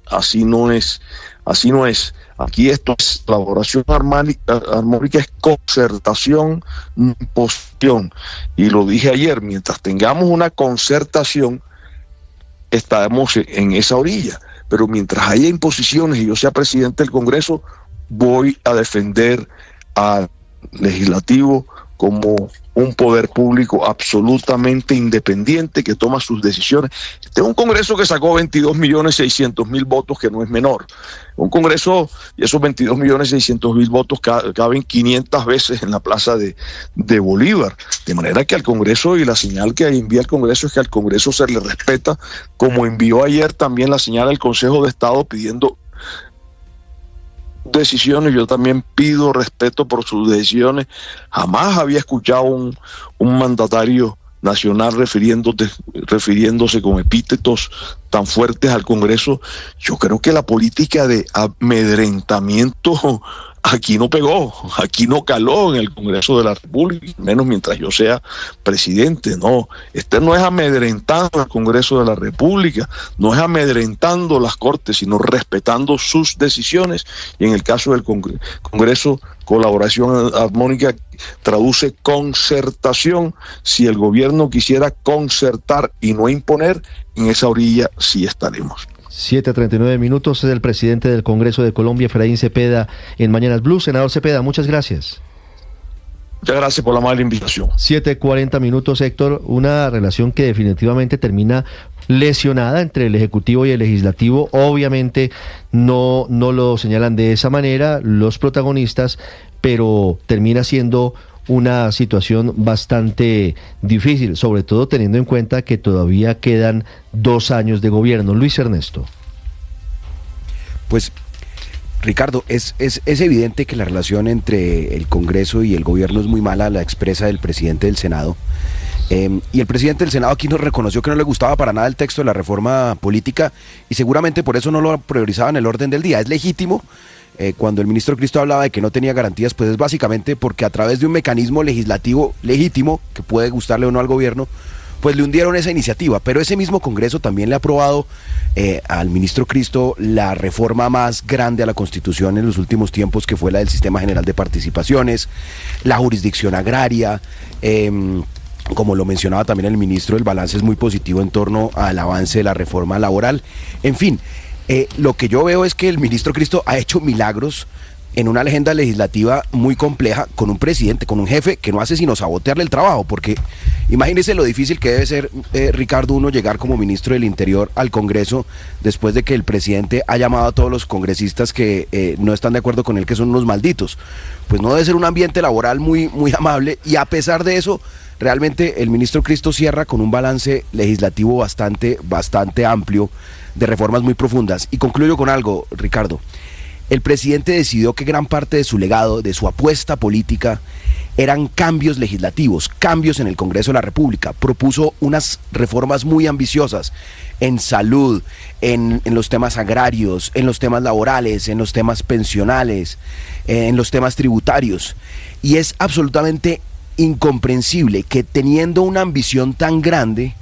Aquí esto es elaboración armónica, es concertación, imposición. Y lo dije ayer, mientras tengamos una concertación, estamos en esa orilla. Pero mientras haya imposiciones y yo sea presidente del Congreso, voy a defender al Legislativo como un poder público absolutamente independiente que toma sus decisiones. Este es un Congreso que sacó 22.600.000 votos, que no es menor. Un Congreso, y esos 22.600.000 votos caben 500 veces en la plaza de Bolívar. De manera que al Congreso, y la señal que envía el Congreso es que al Congreso se le respeta, como envió ayer también la señal al Consejo de Estado pidiendo decisiones. Yo también pido respeto por sus decisiones. Jamás había escuchado un mandatario nacional refiriéndose con epítetos tan fuertes al Congreso. Yo creo que la política de amedrentamiento aquí no pegó, aquí no caló en el Congreso de la República, menos mientras yo sea presidente. No, no es amedrentando al Congreso de la República, no es amedrentando las Cortes, sino respetando sus decisiones, y en el caso del Congreso Colaboración armónica traduce concertación. Si el gobierno quisiera concertar y no imponer, en esa orilla sí estaremos. 7:39 minutos, es el presidente del Congreso de Colombia, Efraín Cepeda, en Mañanas Blue. Senador Cepeda, muchas gracias. Muchas gracias por la amable invitación. 7:40 minutos, Héctor, una relación que definitivamente termina lesionada entre el Ejecutivo y el Legislativo. Obviamente no lo señalan de esa manera los protagonistas, pero termina siendo una situación bastante difícil, sobre todo teniendo en cuenta que todavía quedan 2 años de gobierno. Luis Ernesto. Pues, Ricardo, es evidente que la relación entre el Congreso y el gobierno es muy mala, la expresa del presidente del Senado. Y el presidente del Senado aquí nos reconoció que no le gustaba para nada el texto de la reforma política y seguramente por eso no lo priorizaba en el orden del día. Es legítimo. Cuando el ministro Cristo hablaba de que no tenía garantías, pues es básicamente porque a través de un mecanismo legislativo legítimo, que puede gustarle o no al gobierno, pues le hundieron esa iniciativa. Pero ese mismo Congreso también le ha aprobado al ministro Cristo la reforma más grande a la Constitución en los últimos tiempos, que fue la del Sistema General de Participaciones, la jurisdicción agraria. Como lo mencionaba también el ministro, el balance es muy positivo en torno al avance de la reforma laboral. En fin, lo que yo veo es que el ministro Cristo ha hecho milagros en una agenda legislativa muy compleja, con un presidente, con un jefe que no hace sino sabotearle el trabajo, porque imagínese lo difícil que debe ser, Ricardo, uno llegar como ministro del Interior al Congreso después de que el presidente ha llamado a todos los congresistas que no están de acuerdo con él, que son unos malditos. Pues no debe ser un ambiente laboral muy amable, y a pesar de eso, realmente el ministro Cristo cierra con un balance legislativo bastante amplio, de reformas muy profundas. Y concluyo con algo, Ricardo. El presidente decidió que gran parte de su legado, de su apuesta política, eran cambios legislativos, cambios en el Congreso de la República. Propuso unas reformas muy ambiciosas en salud, en los temas agrarios, en los temas laborales, en los temas pensionales, en los temas tributarios. Y es absolutamente incomprensible que, teniendo una ambición tan grande,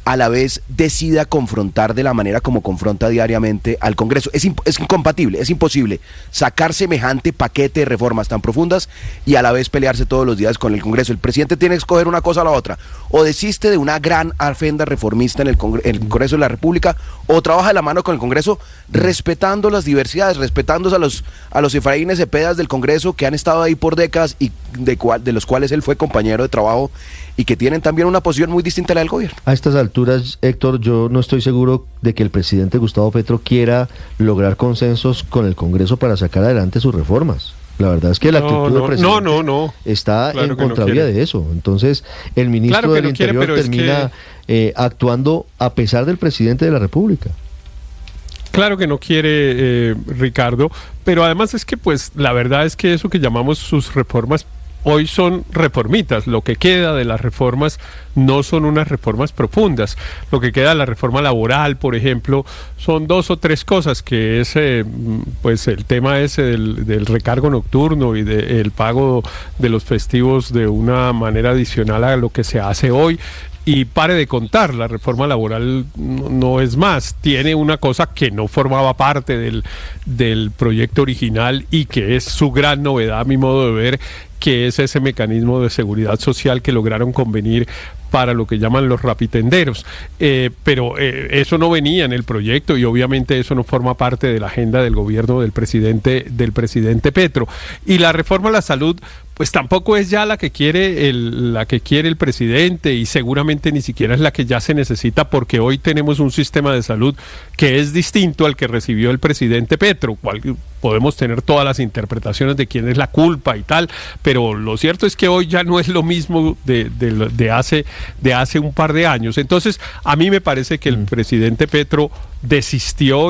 a la vez decida confrontar de la manera como confronta diariamente al Congreso. Es incompatible, es imposible sacar semejante paquete de reformas tan profundas y a la vez pelearse todos los días con el Congreso. El presidente tiene que escoger una cosa o la otra: o desiste de una gran agenda reformista en el Congreso de la República, o trabaja de la mano con el Congreso, respetando las diversidades, respetando a los Efraínes Cepedas del Congreso, que han estado ahí por décadas y de los cuales él fue compañero de trabajo, y que tienen también una posición muy distinta a la del gobierno. A estas alturas, Héctor, yo no estoy seguro de que el presidente Gustavo Petro quiera lograr consensos con el Congreso para sacar adelante sus reformas. La verdad es que la actitud del presidente está claro en contravía de eso. Entonces, el ministro del Interior termina actuando a pesar del presidente de la República. Claro que no quiere, Ricardo, pero además es que, pues, la verdad es que eso que llamamos sus reformas hoy son reformitas. Lo que queda de las reformas no son unas reformas profundas. Lo que queda de la reforma laboral, por ejemplo, son 2 o 3 cosas, que es pues el tema ese del recargo nocturno y del pago de los festivos de una manera adicional a lo que se hace hoy. Y pare de contar, la reforma laboral no es más, tiene una cosa que no formaba parte del proyecto original y que es su gran novedad a mi modo de ver, que es ese mecanismo de seguridad social que lograron convenir para lo que llaman los rapitenderos, pero eso no venía en el proyecto y obviamente eso no forma parte de la agenda del gobierno del presidente Petro. Y la reforma a la salud, pues tampoco es ya la que quiere el presidente, y seguramente ni siquiera es la que ya se necesita, porque hoy tenemos un sistema de salud que es distinto al que recibió el presidente Petro. Podemos tener todas las interpretaciones de quién es la culpa y tal, pero lo cierto es que hoy ya no es lo mismo de hace un par de años. Entonces, a mí me parece que el presidente Petro desistió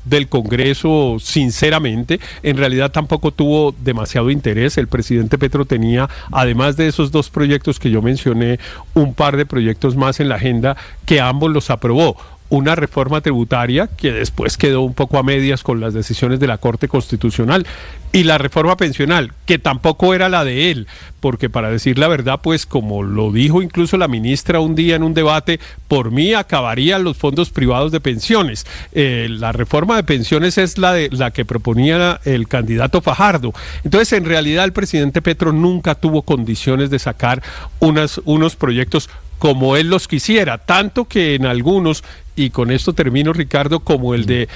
del Congreso, sinceramente. En realidad tampoco tuvo demasiado interés. El presidente Petro tenía, además de esos 2 proyectos que yo mencioné, un par de proyectos más en la agenda que ambos los aprobó. una reforma tributaria que después quedó un poco a medias con las decisiones de la Corte Constitucional, y la reforma pensional, que tampoco era la de él, porque para decir la verdad, pues como lo dijo incluso la ministra un día en un debate, por mí acabarían los fondos privados de pensiones. La reforma de pensiones es la que proponía el candidato Fajardo. Entonces, en realidad, el presidente Petro nunca tuvo condiciones de sacar unos proyectos como él los quisiera, tanto que en algunos, y con esto termino, Ricardo, como el de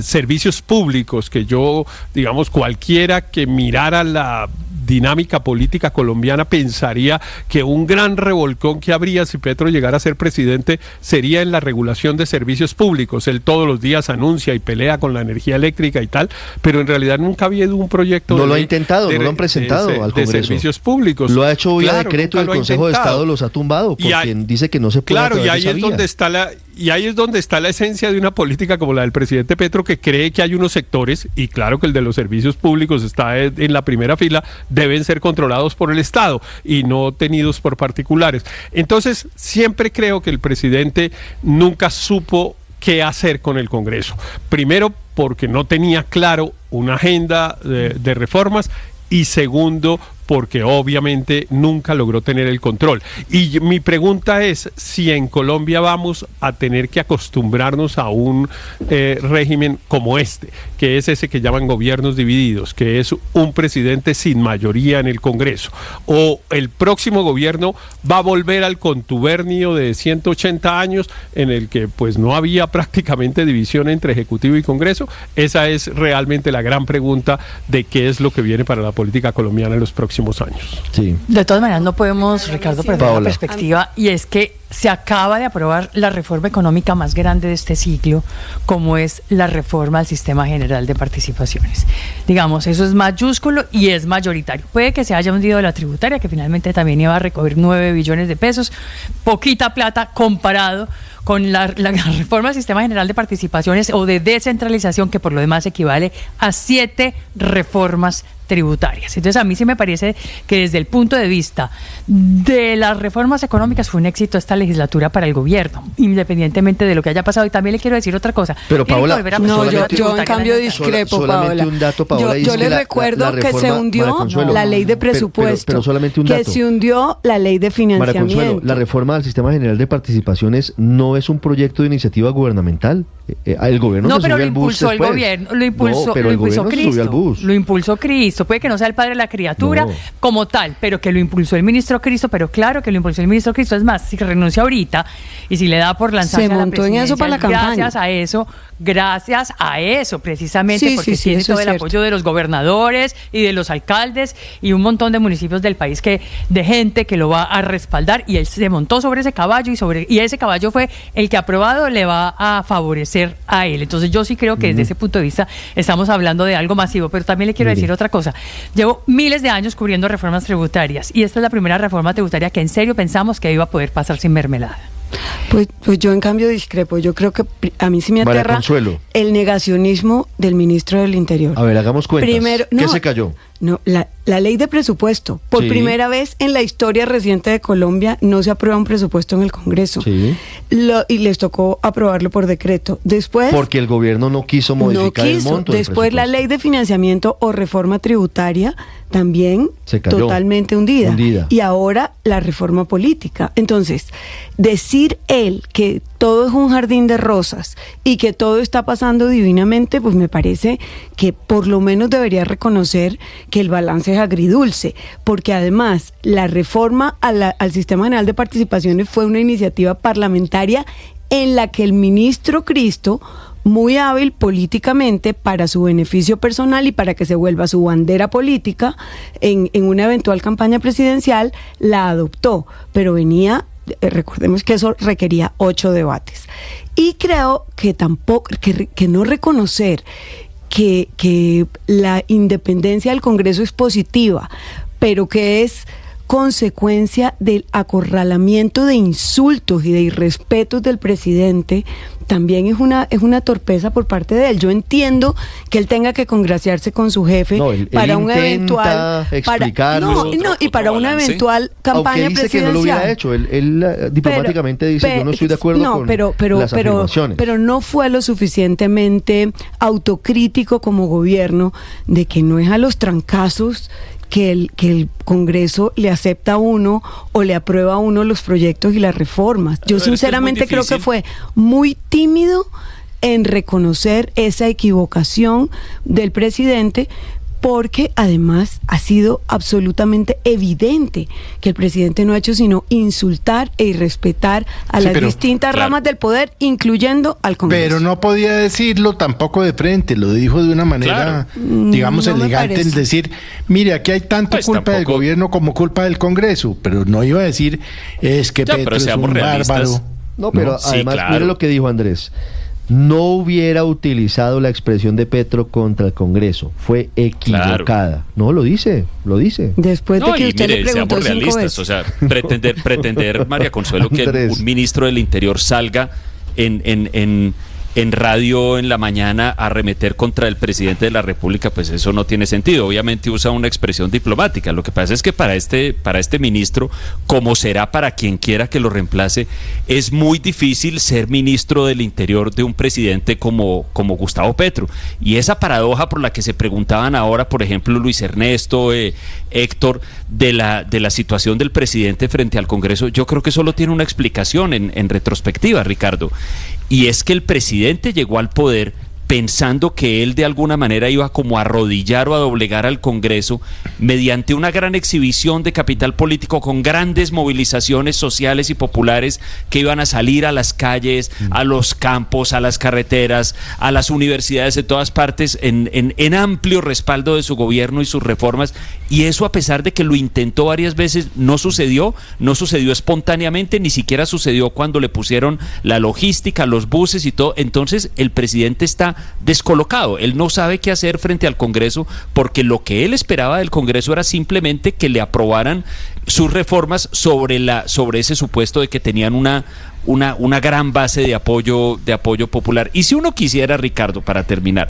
servicios públicos, que yo, digamos, cualquiera que mirara la dinámica política colombiana pensaría que un gran revolcón que habría si Petro llegara a ser presidente sería en la regulación de servicios públicos. Él todos los días anuncia y pelea con la energía eléctrica y tal, pero en realidad nunca ha habido un proyecto no lo ha intentado, no lo han presentado al Congreso. De servicios públicos. Lo ha hecho vía decreto y el Consejo de Estado los ha tumbado porque dice que no se puede. Claro, y ahí es donde está la esencia de una política como la del presidente Petro, que cree que hay unos sectores, y claro que el de los servicios públicos está en la primera fila, deben ser controlados por el Estado y no tenidos por particulares. Entonces, siempre creo que el presidente nunca supo qué hacer con el Congreso. Primero, porque no tenía claro una agenda de reformas, y segundo, porque obviamente nunca logró tener el control. Y mi pregunta es si en Colombia vamos a tener que acostumbrarnos a un régimen como este, que es ese que llaman gobiernos divididos, que es un presidente sin mayoría en el Congreso, o el próximo gobierno va a volver al contubernio de 180 años en el que pues no había prácticamente división entre Ejecutivo y Congreso. Esa es realmente la gran pregunta de qué es lo que viene para la política colombiana en los próximos años. Sí. De todas maneras, no podemos, Ricardo, perder la perspectiva, y es que se acaba de aprobar la reforma económica más grande de este siglo, como es la reforma al Sistema General de Participaciones. Digamos, eso es mayúsculo y es mayoritario. Puede que se haya hundido la tributaria, que finalmente también iba a recoger 9 billones de pesos, poquita plata comparado con la reforma al Sistema General de Participaciones o de descentralización, que por lo demás equivale a 7 reformas tributarias. Entonces, a mí sí me parece que desde el punto de vista de las reformas económicas fue un éxito esta legislatura para el gobierno, independientemente de lo que haya pasado. Y también le quiero decir otra cosa. Pero Paola, yo en cambio discrepo, Paola. Un dato, Paola, yo le recuerdo que se hundió la ley de presupuesto, pero solamente un dato. Que se hundió la ley de financiamiento. María Consuelo, la reforma del Sistema General de Participaciones no es un proyecto de iniciativa gubernamental. El gobierno no, se pero subió al bus impulsó el gobierno, lo impulsó Cristo. Lo impulsó Cristo. Puede que no sea el padre de la criatura como tal, pero que lo impulsó el ministro Cristo. Pero claro que lo impulsó el ministro Cristo. Es más, si renuncia ahorita y si le da por lanzarse a la presidencia, en eso para la campaña. Gracias a eso, precisamente, porque tiene todo el apoyo de los gobernadores y de los alcaldes y un montón de municipios del país, de gente que lo va a respaldar, y él se montó sobre ese caballo y ese caballo fue el que aprobado le va a favorecer a él. Entonces yo sí creo que desde ese punto de vista estamos hablando de algo masivo. Pero también le quiero decir otra cosa. Llevo miles de años cubriendo reformas tributarias, y esta es la primera reforma tributaria que en serio pensamos que iba a poder pasar sin mermelada. Pues yo en cambio discrepo. Yo creo que a mí sí me aterra el negacionismo del ministro del Interior. A ver, hagamos cuentas. Primero, ¿qué se cayó? No, la ley de presupuesto. Por primera vez en la historia reciente de Colombia no se aprueba un presupuesto en el Congreso. Sí. Y les tocó aprobarlo por decreto. Después, porque el gobierno no quiso modificar el monto. Después la ley de financiamiento o reforma tributaria también se cayó, totalmente hundida. Y ahora la reforma política. Entonces, decir él que todo es un jardín de rosas y que todo está pasando divinamente, pues me parece que por lo menos debería reconocer que el balance es agridulce, porque además la reforma al Sistema General de Participaciones fue una iniciativa parlamentaria en la que el ministro Cristo, muy hábil políticamente para su beneficio personal y para que se vuelva su bandera política en una eventual campaña presidencial, la adoptó, pero recordemos que eso requería 8 debates. Y creo que que no reconocer que la independencia del Congreso es positiva, pero que es consecuencia del acorralamiento de insultos y de irrespetos del presidente, también es una torpeza por parte de él. Yo entiendo que él tenga que congraciarse con su jefe para un eventual explicarlo, y para una eventual campaña dice presidencial. Que no lo hubiera hecho. Él diplomáticamente dice yo no estoy de acuerdo con las afirmaciones. Pero no fue lo suficientemente autocrítico como gobierno de que no es a los trancazos que el Congreso le acepta a uno o le aprueba a uno los proyectos y las reformas. Yo sinceramente creo que fue muy tímido en reconocer esa equivocación del presidente, porque además ha sido absolutamente evidente que el presidente no ha hecho sino insultar e irrespetar a las distintas ramas del poder, incluyendo al Congreso. Pero no podía decirlo tampoco de frente, lo dijo de una manera, digamos, no elegante, el decir, mire, aquí hay tanta culpa del gobierno como culpa del Congreso, pero no iba a decir, es que Petro es un bárbaro. No, pero además, mire lo que dijo Andrés. No hubiera utilizado la expresión de Petro contra el Congreso, fue equivocada. No, lo dice. Después de que usted le preguntó seamos realistas, o sea, pretender, María Consuelo, que un ministro del Interior salga en radio en la mañana a arremeter contra el presidente de la República, pues eso no tiene sentido. Obviamente usa una expresión diplomática. Lo que pasa es que para este ministro, como será para quien quiera que lo reemplace, es muy difícil ser ministro del Interior de un presidente como Gustavo Petro. Y esa paradoja por la que se preguntaban ahora, por ejemplo, Luis Ernesto, Héctor, de la situación del presidente frente al Congreso, yo creo que solo tiene una explicación en retrospectiva, Ricardo. Y es que el presidente llegó al poder pensando que él de alguna manera iba como a arrodillar o a doblegar al Congreso mediante una gran exhibición de capital político con grandes movilizaciones sociales y populares que iban a salir a las calles, a los campos, a las carreteras, a las universidades de todas partes en amplio respaldo de su gobierno y sus reformas, y eso a pesar de que lo intentó varias veces no sucedió espontáneamente, ni siquiera sucedió cuando le pusieron la logística, los buses y todo. Entonces el presidente está descolocado, él no sabe qué hacer frente al Congreso, porque lo que él esperaba del Congreso era simplemente que le aprobaran sus reformas sobre ese supuesto de que tenían una gran base de apoyo popular. Y si uno quisiera, Ricardo, para terminar,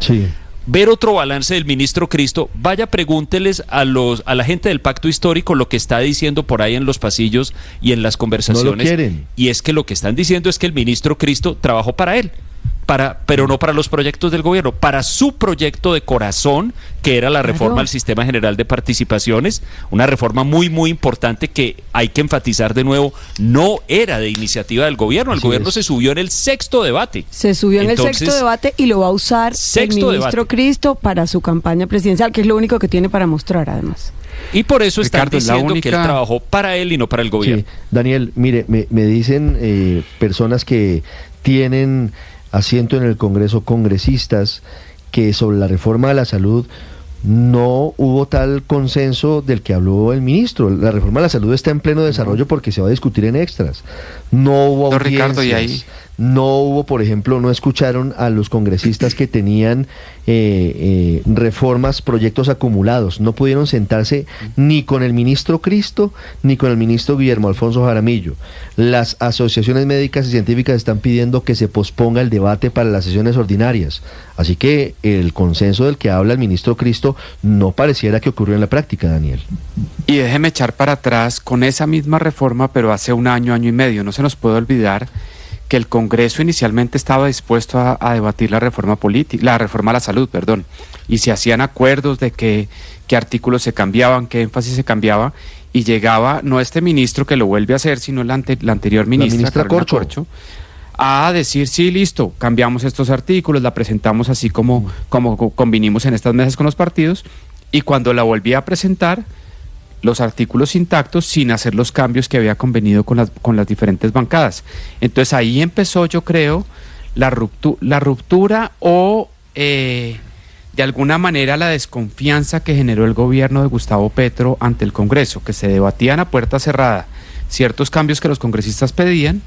ver otro balance del ministro Cristo, vaya, pregúnteles a la gente del Pacto Histórico lo que está diciendo por ahí en los pasillos y en las conversaciones. No lo quieren. Y es que lo que están diciendo es que el ministro Cristo trabajó para él, pero no para los proyectos del gobierno, para su proyecto de corazón, que era la reforma al Sistema General de Participaciones, una reforma muy, muy importante que hay que enfatizar de nuevo, no era de iniciativa del gobierno, el gobierno se subió en el sexto debate. Se subió en el sexto debate y lo va a usar el ministro Cristo para su campaña presidencial, que es lo único que tiene para mostrar además. Y por eso están diciendo que él trabajó para él y no para el gobierno. Daniel, mire, me dicen personas que tienen asiento en el Congreso, congresistas, que sobre la reforma de la salud no hubo tal consenso del que habló el ministro. La reforma de la salud está en pleno desarrollo porque se va a discutir en extras. No hubo audiencias, Ricardo, ¿y ahí? No hubo, por ejemplo, no escucharon a los congresistas que tenían reformas, proyectos acumulados. No pudieron sentarse ni con el ministro Cristo ni con el ministro Guillermo Alfonso Jaramillo. Las asociaciones médicas y científicas están pidiendo que se posponga el debate para las sesiones ordinarias. Así que el consenso del que habla el ministro Cristo no pareciera que ocurrió en la práctica, Daniel. Y déjeme echar para atrás con esa misma reforma, pero hace un año, año y medio. No se nos puede olvidar que el Congreso inicialmente estaba dispuesto a debatir la reforma a la salud, y se hacían acuerdos de qué artículos se cambiaban, qué énfasis se cambiaba, y llegaba no este ministro que lo vuelve a hacer, sino la anterior ministra Corcho, a decir, sí, listo, cambiamos estos artículos, la presentamos así como convinimos en estas mesas con los partidos, y cuando la volvía a presentar, los artículos intactos sin hacer los cambios que había convenido con las diferentes bancadas. Entonces ahí empezó, yo creo, la ruptura o de alguna manera la desconfianza que generó el gobierno de Gustavo Petro ante el Congreso, que se debatían a puerta cerrada ciertos cambios que los congresistas pedían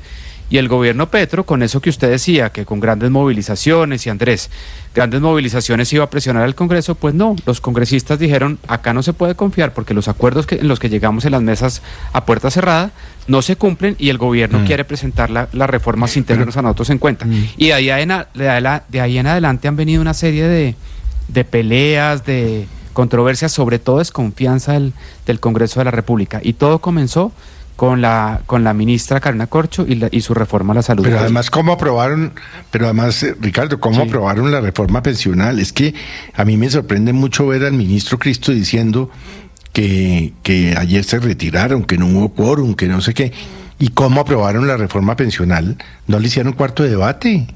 Y el gobierno Petro, con eso que usted decía, que con grandes movilizaciones, y Andrés, grandes movilizaciones iba a presionar al Congreso, pues no, los congresistas dijeron, acá no se puede confiar porque los acuerdos en los que llegamos en las mesas a puerta cerrada no se cumplen y el gobierno quiere presentar la reforma sin tenernos a nosotros en cuenta. Y de ahí en adelante han venido una serie de peleas, de controversias, sobre todo desconfianza del Congreso de la República. Y todo comenzó con la ministra Karina Corcho y su reforma a la salud. Pero además, Ricardo, ¿cómo aprobaron la reforma pensional? Es que a mí me sorprende mucho ver al ministro Cristo diciendo que ayer se retiraron, que no hubo quórum, que no sé qué. ¿Y cómo aprobaron la reforma pensional? No le hicieron cuarto debate.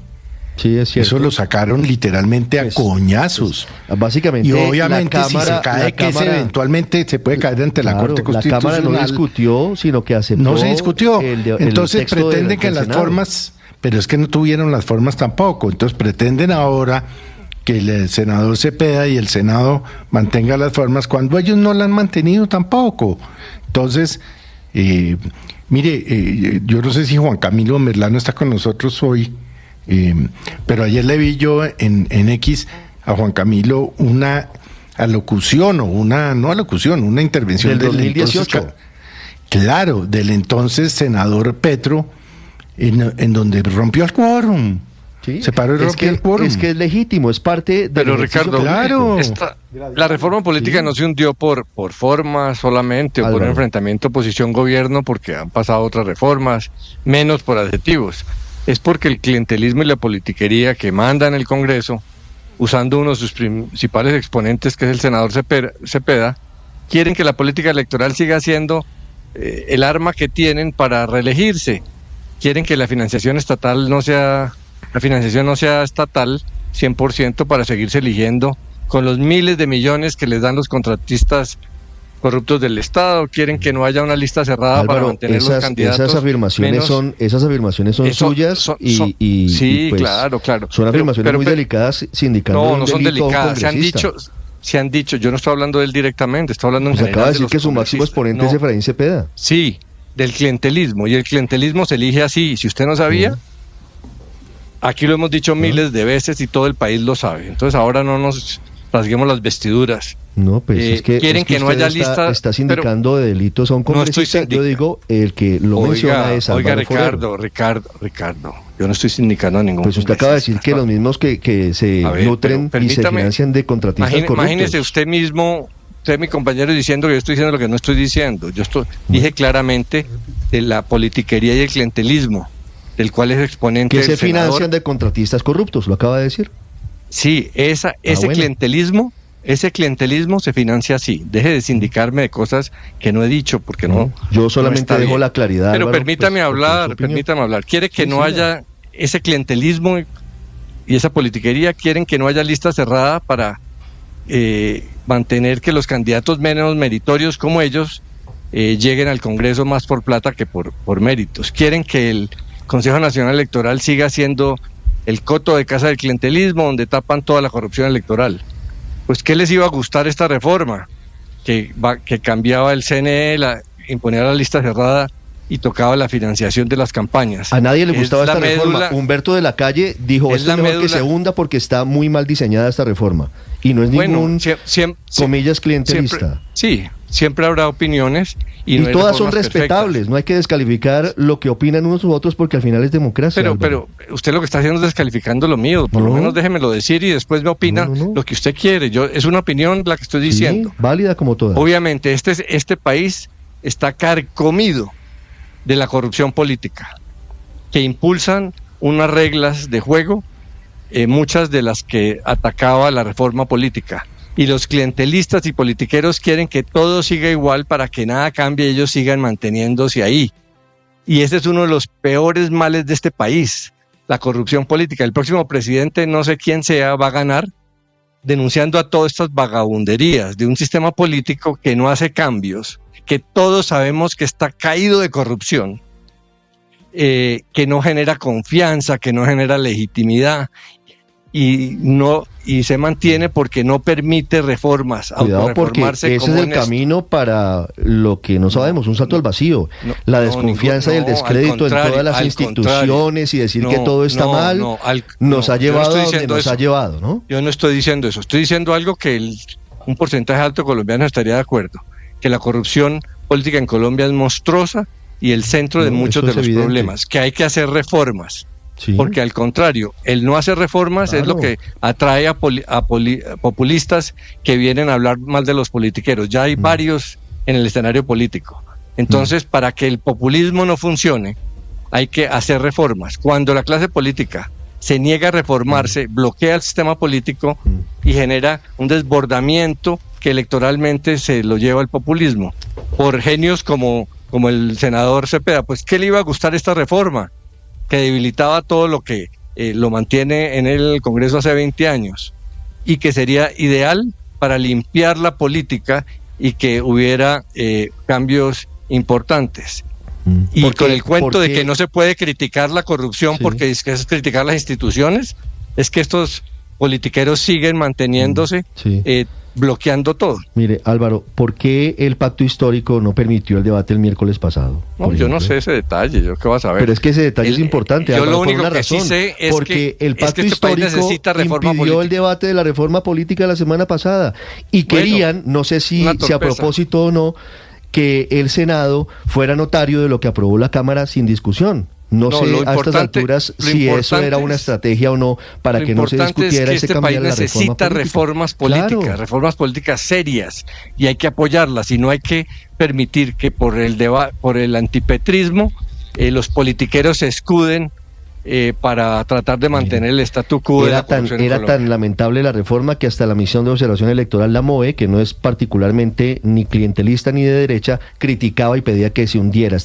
Sí, es cierto. Eso lo sacaron literalmente a coñazos. Básicamente, y obviamente si se cae, eventualmente se puede caer ante la Corte Constitucional. La Cámara no discutió, sino que aceptó. No se discutió. Entonces pretenden que las formas, pero es que no tuvieron las formas tampoco. Entonces pretenden ahora que el senador Cepeda y el Senado mantenga las formas cuando ellos no las han mantenido tampoco. Entonces, mire, yo no sé si Juan Camilo Merlano está con nosotros hoy. Pero ayer le vi yo en X a Juan Camilo una alocución una intervención del 2018. Claro, del entonces senador Petro, en donde rompió el quórum. Sí, se paró y rompió el quórum. Es que es legítimo, es parte de. Pero Ricardo, claro. La reforma política no se hundió por forma solamente, o por un enfrentamiento oposición-gobierno, porque han pasado otras reformas, menos por adjetivos. Es porque el clientelismo y la politiquería que manda en el Congreso, usando uno de sus principales exponentes, que es el senador Cepeda, quieren que la política electoral siga siendo el arma que tienen para reelegirse. Quieren que la financiación no sea estatal 100% para seguirse eligiendo con los miles de millones que les dan los contratistas corruptos del Estado. Quieren que no haya una lista cerrada, Álvaro, para mantener los candidatos. Esas afirmaciones son suyas y sí, pues, claro. Son afirmaciones muy delicadas, sindicando no son delicadas. Se han dicho, yo no estoy hablando de él directamente, estoy hablando en general. Acaba de decir que su máximo exponente es Efraín Cepeda. Sí, del clientelismo, y el clientelismo se elige así. Si usted no sabía, aquí lo hemos dicho miles de veces y todo el país lo sabe. Entonces ahora no nos rasguemos las vestiduras. No, pues quieren que no haya lista. Está sindicando de delitos a un congresista. Yo digo, el que lo menciona es Álvaro Ricardo, yo no estoy sindicando a ningún Pues usted acaba de decir que los mismos que se nutren y se financian de contratistas corruptos. Imagínese usted mismo, mi compañero, diciendo que yo estoy diciendo lo que no estoy diciendo. Dije claramente de la politiquería y el clientelismo, del cual es exponente que se financian de contratistas corruptos, lo acaba de decir. Sí, ese clientelismo se financia así. Deje de sindicarme de cosas que no he dicho, porque no. Yo solamente dejo la claridad. Pero Álvaro, permítame hablar. Quiere que no haya ese clientelismo y esa politiquería. Quieren que no haya lista cerrada para mantener que los candidatos menos meritorios como ellos lleguen al Congreso más por plata que por méritos. Quieren que el Consejo Nacional Electoral siga siendo el coto de casa del clientelismo, donde tapan toda la corrupción electoral. Pues, ¿qué les iba a gustar esta reforma? Que cambiaba el CNE, imponía la lista cerrada y tocaba la financiación de las campañas. A nadie le gustaba esta reforma. Humberto de la Calle dijo, es mejor que se hunda porque está muy mal diseñada esta reforma. Y no es ningún, comillas, clientelista. Siempre habrá opiniones. Y todas son respetables, perfectas. No hay que descalificar lo que opinan unos u otros porque al final es democracia. Pero usted lo que está haciendo es descalificando lo mío. Por lo menos déjemelo decir y después me opina lo que usted quiere. Es una opinión la que estoy diciendo. Válida como todas. Obviamente este país está carcomido de la corrupción política, que impulsan unas reglas de juego, muchas de las que atacaba la reforma política. Y los clientelistas y politiqueros quieren que todo siga igual para que nada cambie y ellos sigan manteniéndose ahí. Y ese es uno de los peores males de este país, la corrupción política. El próximo presidente, no sé quién sea, va a ganar denunciando a todas estas vagabunderías de un sistema político que no hace cambios, que todos sabemos que está caído de corrupción, que no genera confianza, que no genera legitimidad. y se mantiene porque no permite reformas. Cuidado, porque ese es el camino para lo que no sabemos, un salto al vacío, la desconfianza y el descrédito en todas las instituciones y decir que todo está mal nos ha llevado a donde nos ha llevado, ¿no? Yo no estoy diciendo eso, estoy diciendo algo que un porcentaje alto de colombianos estaría de acuerdo, que la corrupción política en Colombia es monstruosa y el centro de muchos de los problemas, que hay que hacer reformas. Sí. Porque al contrario, el no hacer reformas es lo que atrae a populistas que vienen a hablar mal de los politiqueros. Ya hay varios en el escenario político. Entonces, para que el populismo no funcione, hay que hacer reformas. Cuando la clase política se niega a reformarse, bloquea el sistema político y genera un desbordamiento que electoralmente se lo lleva al populismo. Por genios como el senador Cepeda, pues ¿qué le iba a gustar esta reforma? Que debilitaba todo lo que lo mantiene en el Congreso hace 20 años y que sería ideal para limpiar la política y que hubiera cambios importantes. Y con el cuento de que no se puede criticar la corrupción porque es que es criticar las instituciones, es que estos politiqueros siguen manteniéndose bloqueando todo. Mire, Álvaro, ¿por qué el pacto histórico no permitió el debate el miércoles pasado? No, yo no sé ese detalle, yo qué vas a ver. Pero es que ese detalle es importante, yo Álvaro, lo único por una que razón, sí sé es porque el pacto este histórico impidió el debate de la reforma política la semana pasada y querían, no sé si a propósito o no, que el Senado fuera notario de lo que aprobó la Cámara sin discusión. No sé a estas alturas si eso era una estrategia o no para que no se discutiera ese cambio de la reforma política. Necesita reformas políticas, reformas políticas serias, y hay que apoyarlas, y no hay que permitir que por el antipetrismo los politiqueros se escuden para tratar de mantener el statu quo de la corrupción en Colombia. Era tan lamentable la reforma que hasta la Misión de Observación Electoral, la MOE, que no es particularmente ni clientelista ni de derecha, criticaba y pedía que se hundiera